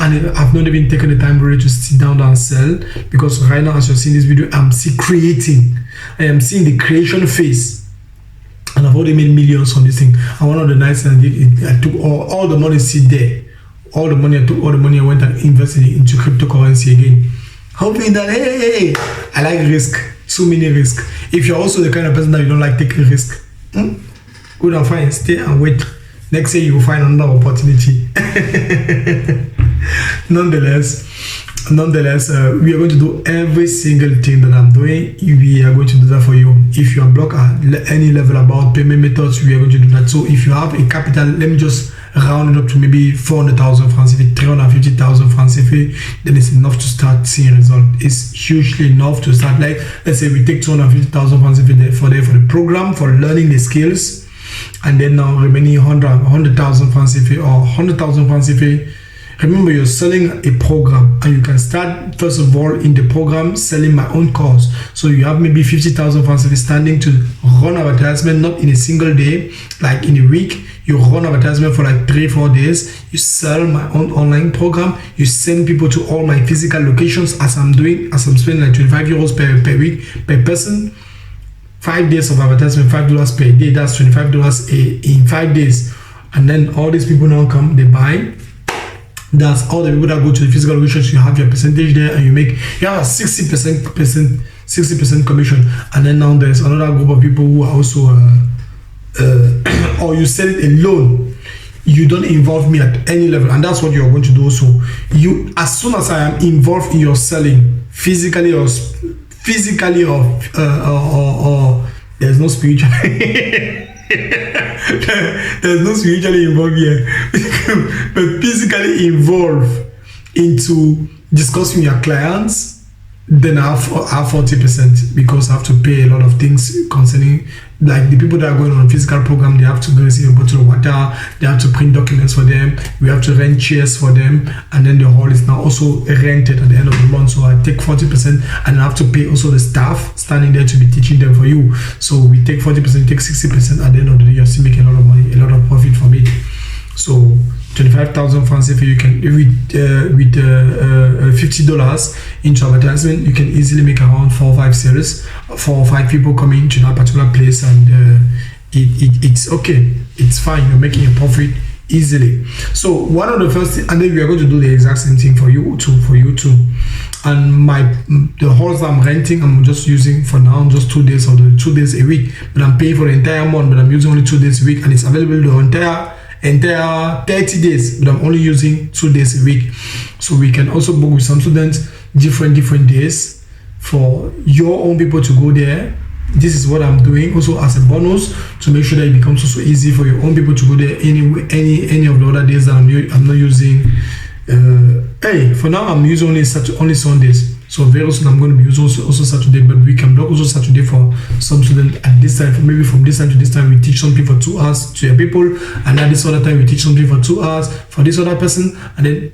Speaker 1: and I've not even taken the time really to sit down and sell, because right now, as you're seeing this video, I'm still creating. I am seeing the creation phase, and I've already made millions on this thing. And one of the nights I did, I took all the money sit there. All the money I went and invested it into cryptocurrency again. Hoping that, hey, I like risk. So many risk. If you're also the kind of person that you don't like taking risk, good and fine, stay and wait. Next year you will find another opportunity. Nonetheless, nonetheless, we are going to do every single thing that I'm doing. We are going to do that for you. If you are blocked at any level about payment methods, we are going to do that. So if you have a capital, let me just round it up to maybe 400,000 francs CFA, 350,000 francs CFA, then it's enough to start seeing result. It's hugely enough to start. Like, let's say we take 250,000 francs CFA for the program, for learning the skills, and then now remaining 100,000 francs CFA or 100,000 francs CFA. Remember, you're selling a program, and you can start first of all in the program selling my own course. So you have maybe 50,000 francs standing to run advertisement, not in a single day, like in a week. You run advertisement for like 3-4 days. You sell my own online program. You send people to all my physical locations, as I'm spending like 25 euros per week per person. 5 days of advertisement, $5 per day. That's $25 in 5 days. And then all these people now come, they buy. That's all the people that go to the physical locations. You have your percentage there, and you have a 60% commission. And then now there's another group of people who are also or you sell it alone. You don't involve me at any level, and that's what you're going to do also. You, as soon as I am involved in your selling, physically or there's no spiritual. There's no spiritually involved here, but physically involved into discussing with your clients, then I have 40%, because I have to pay a lot of things concerning, like the people that are going on a physical program. They have to go receive a bottle of water, they have to print documents for them, we have to rent chairs for them, and then the hall is now also rented at the end of the month. So I take 40%, and I have to pay also the staff standing there to be teaching them for you. So we take 40%, take 60%. At the end of the day, you're still making a lot of money, a lot of profit from it. So 25,000 francs if you can, with $50 into advertisement, you can easily make around 4 or 5 sales, 4 or 5 people coming to that particular place, and it's okay, it's fine, you're making a profit easily. So one of the first thing, and then we are going to do the exact same thing for you too. And the halls I'm renting, I'm just using for now just 2 days, or the 2 days a week, but I'm paying for the entire month, but I'm using only 2 days a week, and it's available the entire 30 days, but I'm only using 2 days a week. So we can also book with some students different days for your own people to go there. This is what I'm doing also as a bonus, to make sure that it becomes also easy for your own people to go there any of the other days that I'm not using. For now I'm using only Sundays. So very soon I'm going to be using also Saturday, but we can block also Saturday for some students at this time. Maybe from this time to this time we teach something for 2 hours to your people, and at this other time we teach something for 2 hours for this other person, and then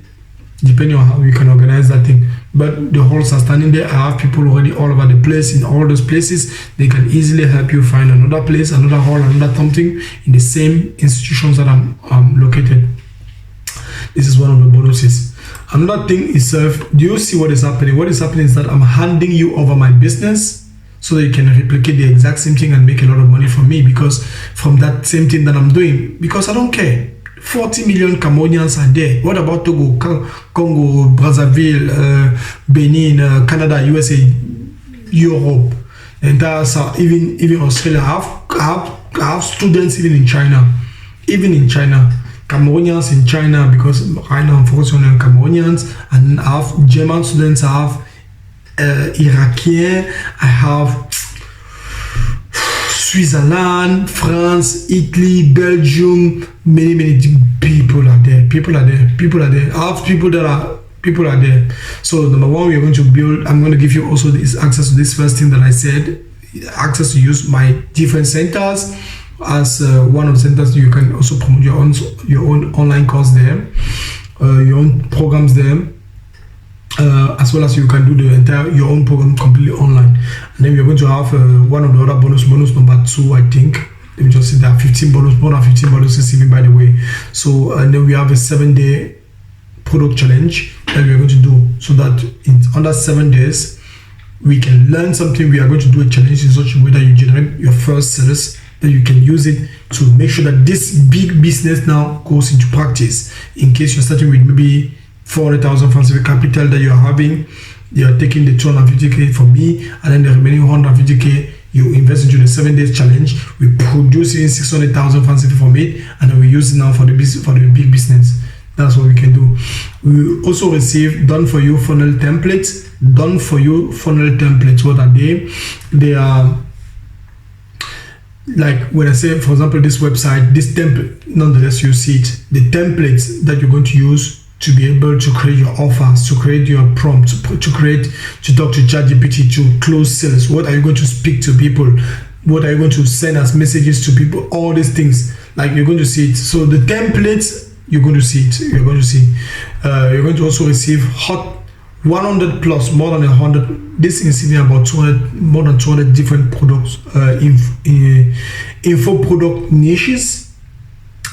Speaker 1: depending on how we can organize that thing. But the halls are standing there. I have people already all over the place. In all those places, they can easily help you find another place, another hall, another something in the same institutions that I'm located. This is one of the bonuses. Another thing is, do you see what is happening? What is happening is that I'm handing you over my business so that you can replicate the exact same thing and make a lot of money from me, because from that same thing that I'm doing, because I don't care. 40 million Cambodians are there. What about Togo, Congo, Brazzaville, Benin, Canada, USA, Europe, and that's even Australia? I have students even in China. Cambodians in China, because right now I'm focusing on Cambodians, and I have German students, I have Iraqian, I have Switzerland, France, Italy, Belgium, many people are there. People are there. I have people are there. So number one, we are going to build, I'm going to give you also this access to this first thing that I said, access to use my different centers. As one of the centers, you can also promote your own online course there, your own programs there, as well as you can do your own program completely online. And then we're going to have one of the other bonus number 2, I think. Let me just say there are 15 bonus, more than 15 bonuses even, by the way. So and then we have a 7-day product challenge that we are going to do, so that in under 7 days we can learn something. We are going to do a challenge in such a way that you generate your first sales, that you can use it to make sure that this big business now goes into practice. In case you're starting with maybe 400,000 francs of capital that you're having, you're taking the 250k from me, and then the remaining 150k you invest into the 7 days challenge. We produce in 600,000 francs from it, and then we use it now for the big business. That's what we can do. We also receive done for you funnel templates. Done for you funnel templates. What are they? They are like when I say, for example, this website, this template, nonetheless, you see it. The templates that you're going to use to be able to create your offers, to create your prompts, to talk to ChatGPT, to close sales. What are you going to speak to people? What are you going to send as messages to people? All these things, like you're going to see it. So the templates, you're going to see it. You're going to see. You're going to also receive hot 100 plus, more than 100. This is even about 200, more than 200 different products, info product niches,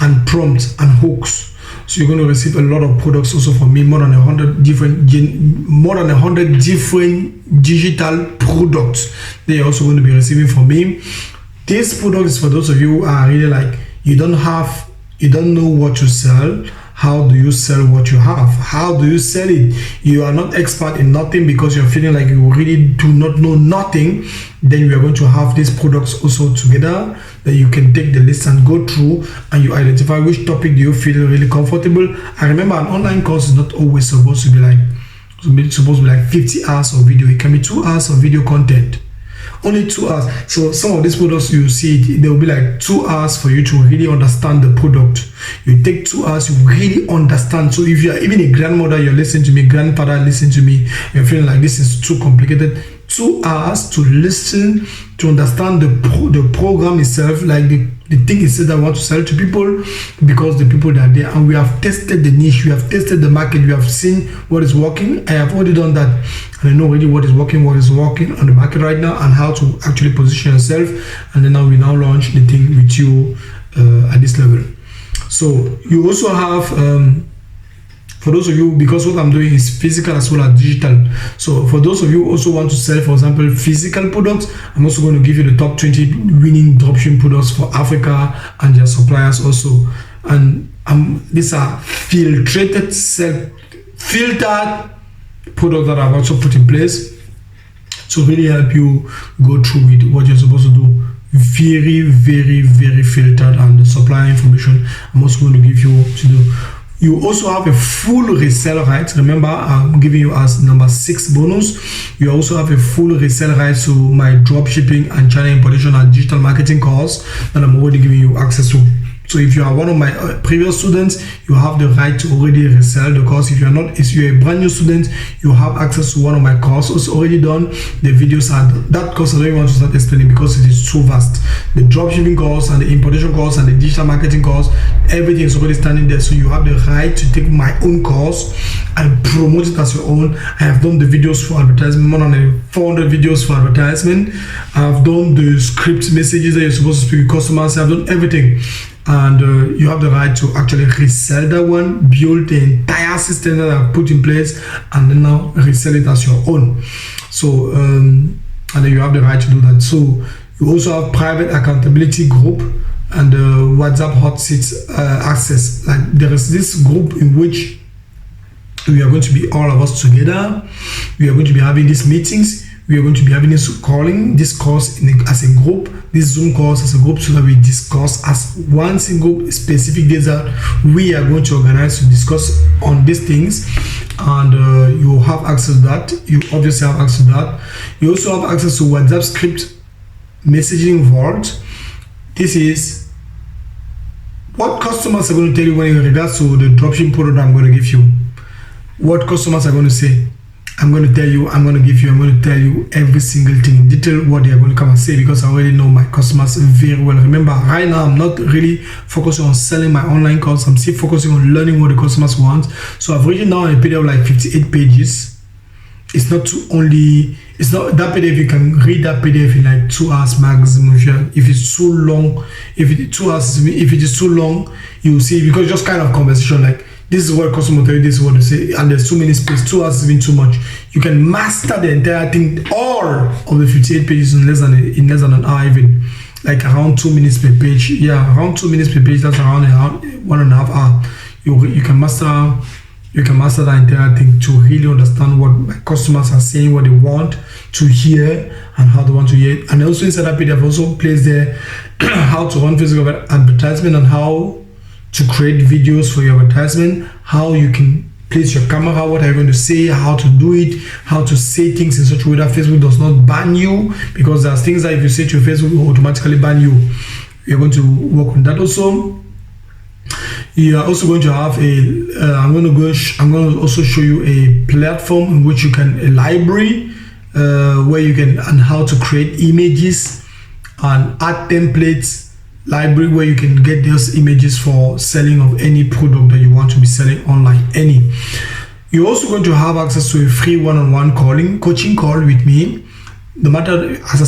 Speaker 1: and prompts and hooks. So you're going to receive a lot of products also from me, more than 100 different digital products that you're also going to be receiving from me. This product is for those of you who are really like, you don't know what to sell. How do you sell what you have? How do you sell it? You are not expert in nothing because you're feeling like you really do not know nothing. Then we are going to have these products also together that you can take the list and go through, and you identify which topic do you feel really comfortable. I remember an online course is not always supposed to be like 50 hours of video. It can be 2 hours of video content. Only 2 hours. So some of these products you see, they will be like 2 hours for you to really understand the product. You take 2 hours, you really understand. So if you're even a grandmother, you're listening to me, grandfather, listen to me, you're feeling like this is too complicated, 2 hours to listen, to understand the program itself, like the thing itself that I want to sell to people, because the people that are there, and we have tested the niche, we have tested the market, we have seen what is working. I have already done that, and I know already what is working on the market right now, and how to actually position yourself. And then now we launch the thing with you at this level. So you also have for those of you, because what I'm doing is physical as well as digital. So for those of you who also want to sell, for example, physical products, I'm also going to give you the top 20 winning dropshipping products for Africa and their suppliers also. And these are filtered products that I've also put in place to really help you go through with what you're supposed to do. Very, very, very filtered, and the supplier information I'm also going to give you to do. You also have a full resell right. Remember, I'm giving you as number 6 bonus. You also have a full resell right to my dropshipping and China importation and digital marketing course that I'm already giving you access to. So if you are one of my previous students, you have the right to already resell the course. If you're a brand new student, you have access to one of my courses already done. The videos are that course I don't even want to start explaining because it is so vast. The dropshipping course and the importation course and the digital marketing course, everything is already standing there. So you have the right to take my own course and promote it as your own. I have done the videos for advertisement, more than 400 videos for advertisement. I've done the script messages that you're supposed to speak with customers. I've done everything. And you have the right to actually resell that one, build the entire system that I've put in place, and then now resell it as your own. So and then you have the right to do that. So you also have private accountability group and WhatsApp hot seats access. Like there is this group in which we are going to be all of us together. We are going to be having these meetings. We are going to be having this course as a group, this Zoom course as a group, so that we discuss as one single specific days that we are going to organize to discuss on these things. And you have access to that. You obviously have access to that. You also have access to WhatsApp script messaging vault. This is what customers are going to tell you when in regards to the dropshipping product I'm going to give you. What customers are going to say. I'm going to tell you, I'm going to tell you every single thing in detail, what they are going to come and say, because I already know my customers very well. Remember, right now, I'm not really focusing on selling my online course. I'm still focusing on learning what the customers want. So I've written down a PDF like 58 pages. It's not that PDF, you can read that PDF in like 2 hours maximum. If it's too long, if it is too long, you'll see, because it's just kind of conversation, like, this is what customer tell you, this is what they say, and there's too many space. 2 hours is even too much. You can master the entire thing, all of the 58 pages in less than an hour, even like around 2 minutes per page. Yeah, around 2 minutes per page. That's around 1.5 hours. You can master the entire thing to really understand what my customers are saying, what they want to hear, and how they want to hear it. And also inside that PDF, also place there how to run physical advertisement and how to create videos for your advertisement, how you can place your camera, what are you going to say, how to do it, how to say things in such a way that Facebook does not ban you, because there's things that if you say to Facebook, it will automatically ban you. You're going to work on that also. You are also going to have I'm going to also show you a platform in which you can, a library where you can, and how to create images and add templates, library where you can get those images for selling of any product that you want to be selling online. You're also going to have access to a free one-on-one coaching call with me. No matter, as I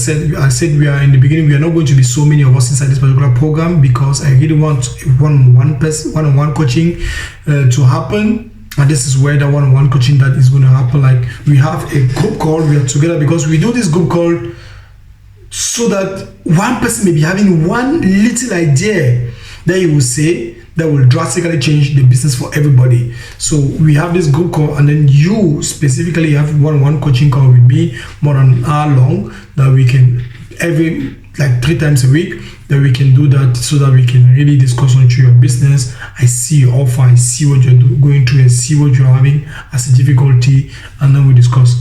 Speaker 1: said we are in the beginning, we are not going to be so many of us inside this particular program, because I really want one-on-one coaching to happen. And this is where the one-on-one coaching that is going to happen. Like, we have a group call, we are together, because we do this group call so that one person may be having one little idea that you will say that will drastically change the business for everybody. So we have this group call, and then you specifically have one-on-one coaching call with me, more than an hour long, that we can like 3 times a week, that we can do that, so that we can really discuss on your business. I see your offer, I see what you're going through, I see what you're having as a difficulty, and then we discuss.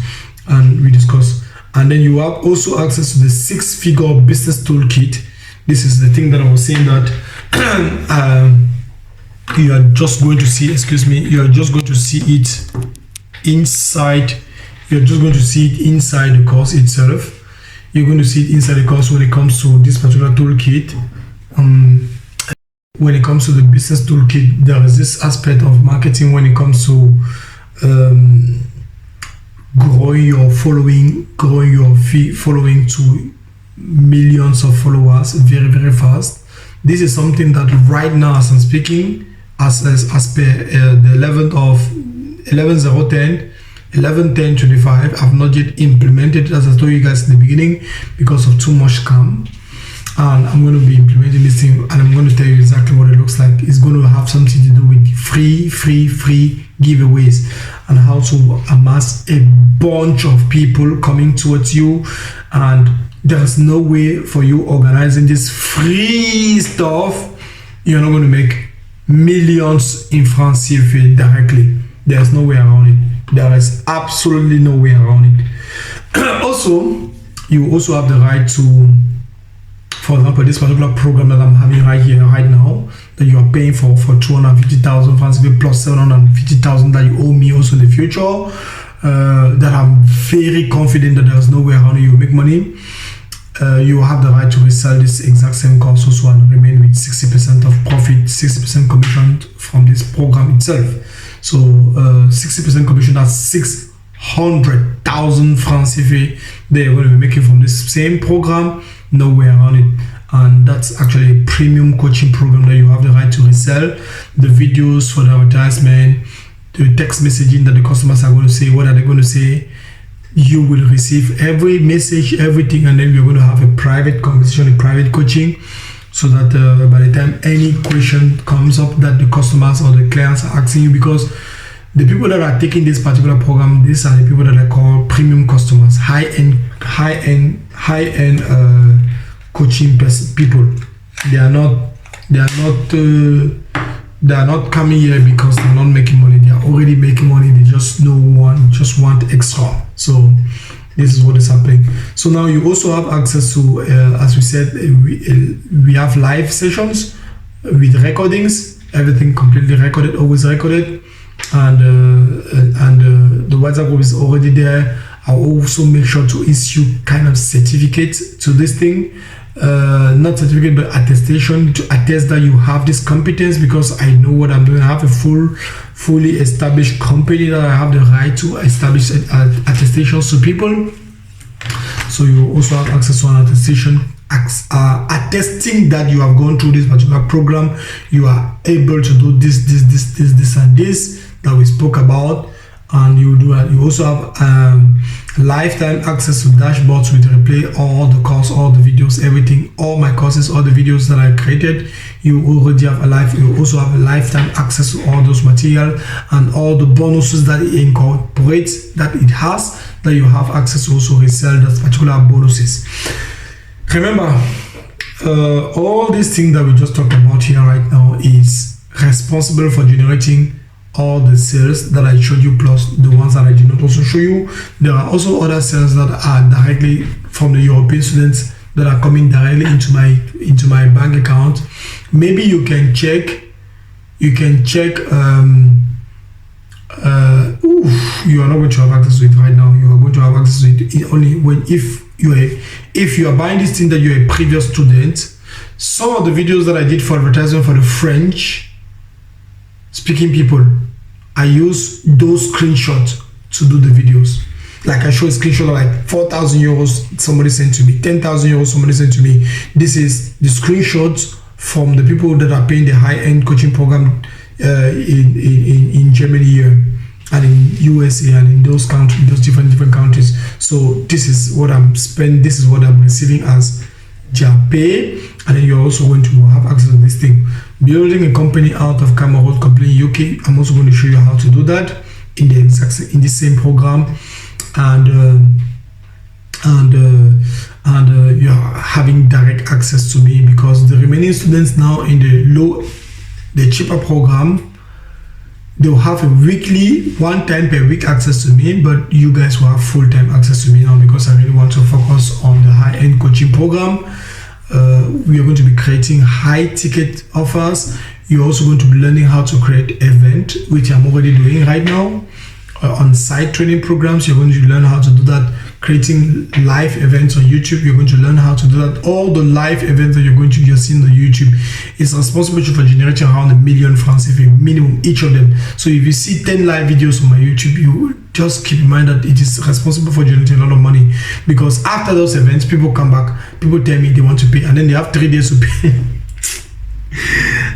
Speaker 1: And then you have also access to the 6-figure business toolkit. This is the thing that I was saying that you are just going to see, you are just going to see it inside. You're just going to see it inside the course itself. You're going to see it inside the course when it comes to this particular toolkit. When it comes to the business toolkit, there is this aspect of marketing when it comes to growing your following, following to millions of followers very, very fast. This is something that right now, as I'm speaking, as per the 11th of 11/10/25, I've not yet implemented, as I told you guys in the beginning, because of too much scam. And I'm going to be implementing this thing, and I'm going to tell you exactly what it looks like. It's going to have something to do with free giveaways, and how to amass a bunch of people coming towards you. And there's no way for you organizing this free stuff, you're not going to make millions in francs CFA directly. There's no way around it. There is absolutely no way around it. Also, you also have the right to, for example, this particular program that I'm having right here, right now, that you are paying for 250,000 francs CFA plus 750,000 that you owe me also in the future, that I'm very confident that there's no way around it, you will make money. You have the right to resell this exact same course also and remain with 60% of profit, 60% commission from this program itself. So 60% commission, that's 600,000 francs CFA they're going to be making from this same program, no way around it. And that's actually a premium coaching program that you have the right to resell. The videos for the advertisement, the text messaging that the customers are going to say, what are they going to say? You will receive every message, everything, and then we're going to have a private conversation, a private coaching, so that by the time any question comes up that the customers or the clients are asking you, because the people that are taking this particular program, these are the people that are called premium customers, high-end coaching people. They are not coming here because they're not making money. They are already making money. They just want extra. So this is what is happening. So now you also have access to, as we said, we have live sessions with recordings, everything completely recorded, always recorded, and the WhatsApp group is already there. I'll also make sure to issue kind of certificates to this thing. Not certificate, but attestation, to attest that you have this competence, because I know what I'm doing. I have a fully established company that I have the right to establish attestations to people. So you also have access to an attestation, attesting that you have gone through this particular program. You are able to do this and this that we spoke about. And you also have lifetime access to dashboards with replay all the course, all the videos, everything, all my courses, all the videos that I created. You already have you also have a lifetime access to all those material and all the bonuses that it incorporates, that it has, that you have access to also resell those particular bonuses. Remember, all these things that we just talked about here right now is responsible for generating all the sales that I showed you, plus the ones that I did not also show you. There are also other sales that are directly from the European students that are coming directly into my bank account. Maybe you can check. You are not going to have access to it right now. You are going to have access to it only when if you are buying this thing that you're a previous student. Some of the videos that I did for advertisement for the French speaking people, I use those screenshots to do the videos. Like I show a screenshot of like 4,000 euros somebody sent to me, 10,000 euros somebody sent to me. This is the screenshots from the people that are paying the high-end coaching program in Germany here and in USA and in those countries, those different countries. So this is what I'm spending, this is what I'm receiving as pay, and then you're also going to have access to this thing. Building a company out of Cameroon, company UK. I'm also going to show you how to do that in the same program, and you're having direct access to me, because the remaining students now in the cheaper program, they'll have a weekly, one time per week access to me, but you guys will have full-time access to me now, because I really want to focus on the high-end coaching program. We are going to be creating high-ticket offers. You're also going to be learning how to create event, which I'm already doing right now. On-site training programs, you're going to learn how to do that. Creating live events on YouTube, you're going to learn how to do that. All the live events that you're seeing on YouTube is responsible for generating around 1 million francs CFA minimum, each of them. So if you see 10 live videos on my YouTube, you just keep in mind that it is responsible for generating a lot of money, because after those events, people come back, people tell me they want to pay, and then they have 3 days to pay.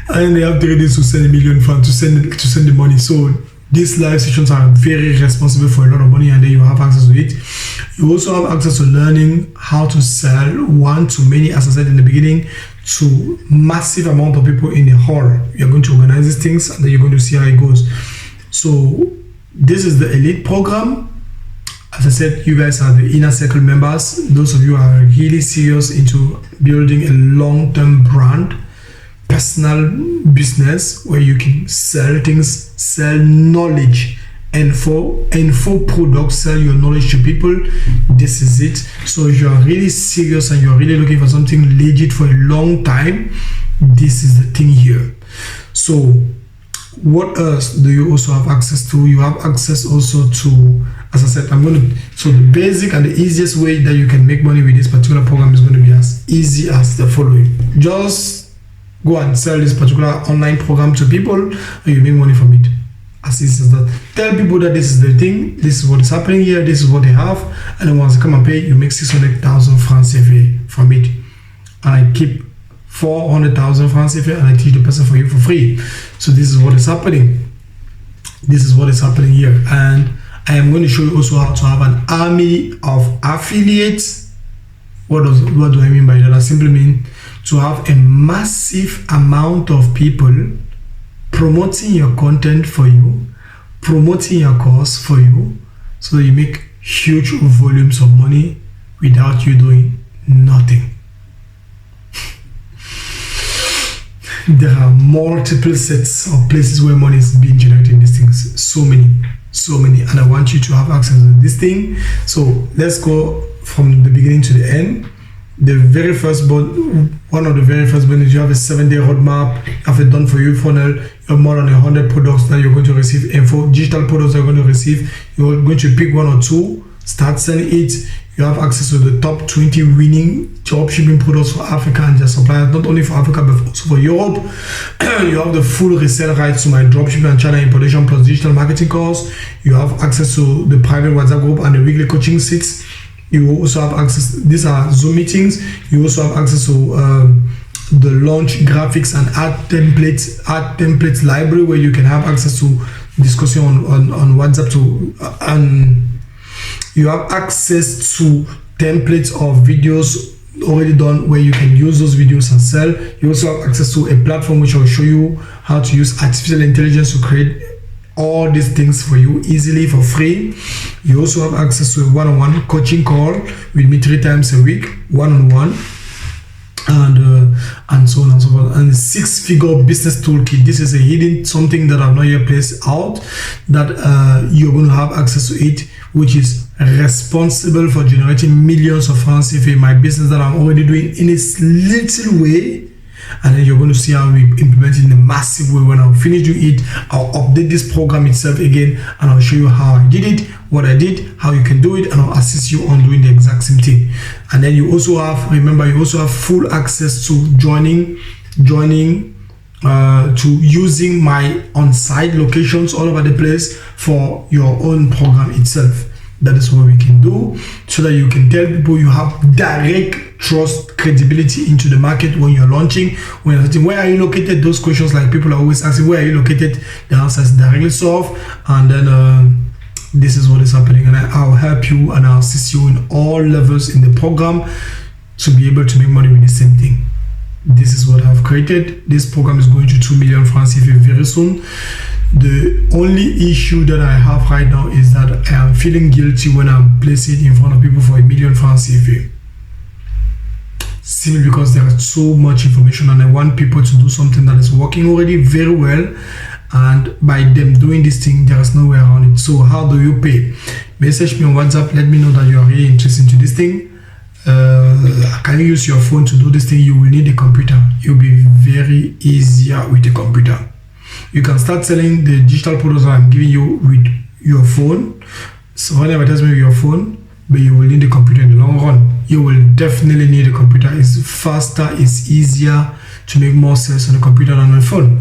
Speaker 1: And then they have 3 days to send 1 million francs to send the money. So these live sessions are very responsible for a lot of money, and then you have access to it. You also have access to learning how to sell one-to-many, as I said in the beginning, to massive amount of people in the hall. You're going to organize these things, and then you're going to see how it goes. So this is the elite program. As I said, you guys are the inner circle members. Those of you who are really serious into building a long-term brand, personal business where you can sell things, sell knowledge, and for products, sell your knowledge to people. This is it. So if you are really serious and you're really looking for something legit for a long time, this is the thing here. So what else do you also have access to? You have access also to, as I said, so the basic and the easiest way that you can make money with this particular program is going to be as easy as the following. Just go and sell this particular online program to people, and you make money from it. As easy as that. Tell people that this is the thing, this is what is happening here, this is what they have, and then once they come and pay, you make 600,000 francs CFA from it. And I keep 400,000 francs CFA, and I teach the person for you for free. So this is what is happening. This is what is happening here. And I am going to show you also how to have an army of affiliates. What do I mean by that? I simply mean to have a massive amount of people promoting your content for you, promoting your course for you, so that you make huge volumes of money without you doing nothing. There are multiple sets of places where money is being generated in these things. So many, and I want you to have access to this thing. So let's go from the beginning to the end. The very first one of the very first is you have a 7-day roadmap, you have a done for you funnel, you have more than 100 products that you're going to receive, digital products you're going to receive. You're going to pick 1 or 2, start selling it. You have access to the top 20 winning dropshipping products for Africa and their suppliers, not only for Africa but also for Europe. You have the full resale rights to my dropshipping and China importation plus digital marketing course. You have access to the private WhatsApp group and the weekly coaching seats. You also have access, these are Zoom meetings. You also have access to the launch graphics and art templates library, where you can have access to discussion on WhatsApp and you have access to templates of videos already done, where you can use those videos and sell. You also have access to a platform which will show you how to use artificial intelligence to create all these things for you easily for free. You also have access to a one-on-one coaching call with me 3 times a week, one-on-one. and so on and so forth. And the 6-figure business toolkit, this is a hidden something that I've not yet placed out, that you're going to have access to it, which is responsible for generating millions of francs CFA in my business that I'm already doing in this little way. And then you're going to see how we implement it in a massive way. When I'll finish doing it, I'll update this program itself again, and I'll show you how I did it, what I did, how you can do it, and I'll assist you on doing the exact same thing. And then you also have, remember, you also have full access to joining to using my on-site locations all over the place for your own program itself. That is what we can do, so that you can tell people you have direct trust, credibility into the market when you're launching. When you're saying, where are you located? Those questions, like people are always asking, where are you located? The answer is directly solved. And then this is what is happening. And I'll help you and I'll assist you in all levels in the program to be able to make money with the same thing. This is what I've created. This program is going to 2 million francs CFA very soon. The only issue that I have right now is that I am feeling guilty when I'm placing it in front of people for 1 million francs CFA. Simply because there is so much information and I want people to do something that is working already very well, and by them doing this thing, there is no way around it. So how do you pay? Message me on WhatsApp, let me know that you are really interested in this thing. Can you use your phone to do this thing? You will need a computer. It will be very easier with a computer. You can start selling the digital products that I'm giving you with your phone. So run advertisement with your phone, but you will need a computer in the long run. You will definitely need a computer. It's faster, it's easier to make more sales on a computer than on a phone.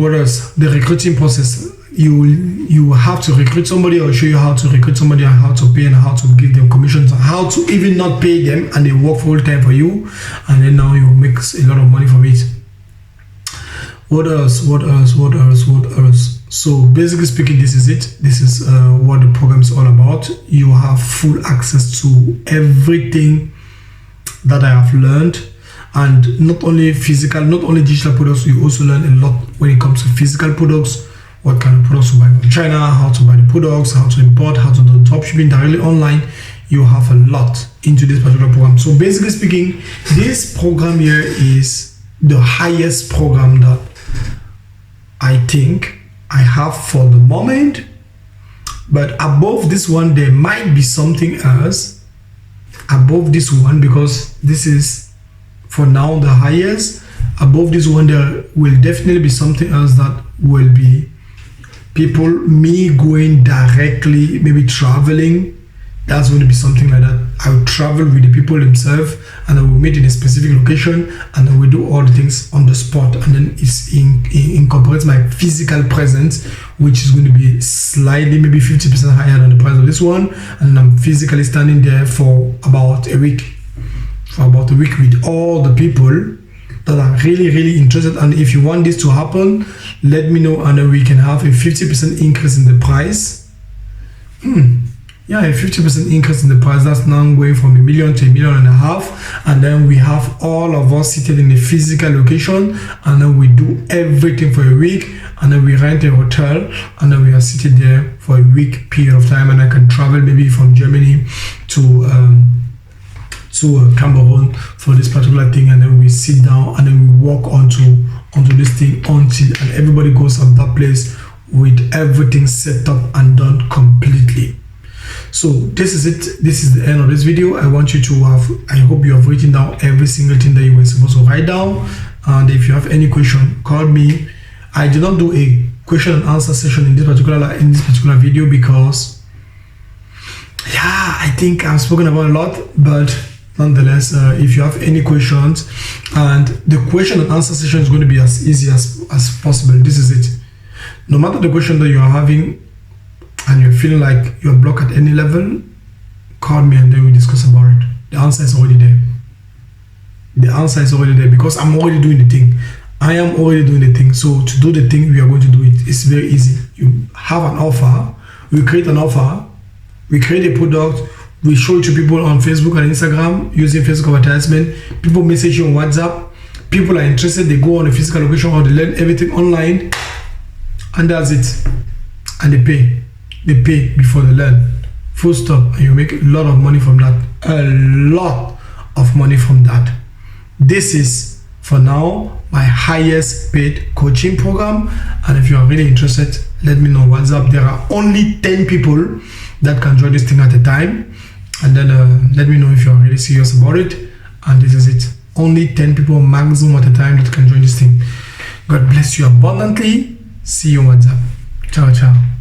Speaker 1: What else? The recruiting process. You have to recruit somebody. I'll show you how to recruit somebody and how to pay and how to give them commissions, and how to even not pay them and they work full time for you, and then now you make a lot of money from it. What else? So basically speaking, this is it. This is what the program is all about. You have full access to everything that I have learned, and not only physical, not only digital products. You also learn a lot when it comes to physical products. What kind of products to buy from China, how to buy the products, how to import, how to do drop shipping directly online. You have a lot into this particular program. So basically speaking, this program here is the highest program that I think I have for the moment. But above this one, there might be something else above this one, because this is for now the highest. Above this one, there will definitely be something else that will be people, me going directly, maybe traveling. That's going to be something like that. I will travel with the people themselves, and I will meet in a specific location, and I will do all the things on the spot, and then it's incorporates my physical presence, which is going to be slightly, maybe 50% higher than the price of this one, and I'm physically standing there for about a week with all the people that are really interested. And if you want this to happen, let me know, and then we can have a 50% increase in the price. Yeah, a 50% increase in the price. That's now going from 1 million to 1.5 million, and then we have all of us seated in a physical location, and then we do everything for a week, and then we rent a hotel, and then we are seated there for a week period of time, and I can travel maybe from Germany to Cameroon for this particular thing, and then we sit down and then we walk onto this thing until, and everybody goes up that place with everything set up and done completely. So this is it. This is the end of this video. I want you to have, I hope you have written down every single thing that you were supposed to write down, and if you have any question, call me. I did not do a question and answer session in this particular video because I think I've spoken about a lot, but nonetheless, if you have any questions, and the question and answer session is going to be as easy as possible. This is it. No matter the question that you are having and you're feeling like you're blocked at any level, call me and then we discuss about it. The answer is already there. The answer is already there because I'm already doing the thing. I am already doing the thing. So to do the thing, we are going to do it. It's very easy. You have an offer. We create an offer. We create a product. We show it to people on Facebook and Instagram using Facebook advertisement. People message you on WhatsApp. People are interested. They go on a physical location or they learn everything online. And that's it. And they pay. They pay before they learn. Full stop. And you make a lot of money from that. A lot of money from that. This is, for now, my highest paid coaching program. And if you are really interested, let me know what's up. There are only 10 people that can join this thing at a time. And then let me know if you are really serious about it. And this is it. Only 10 people maximum at a time that can join this thing. God bless you abundantly. See you on WhatsApp. Ciao, ciao.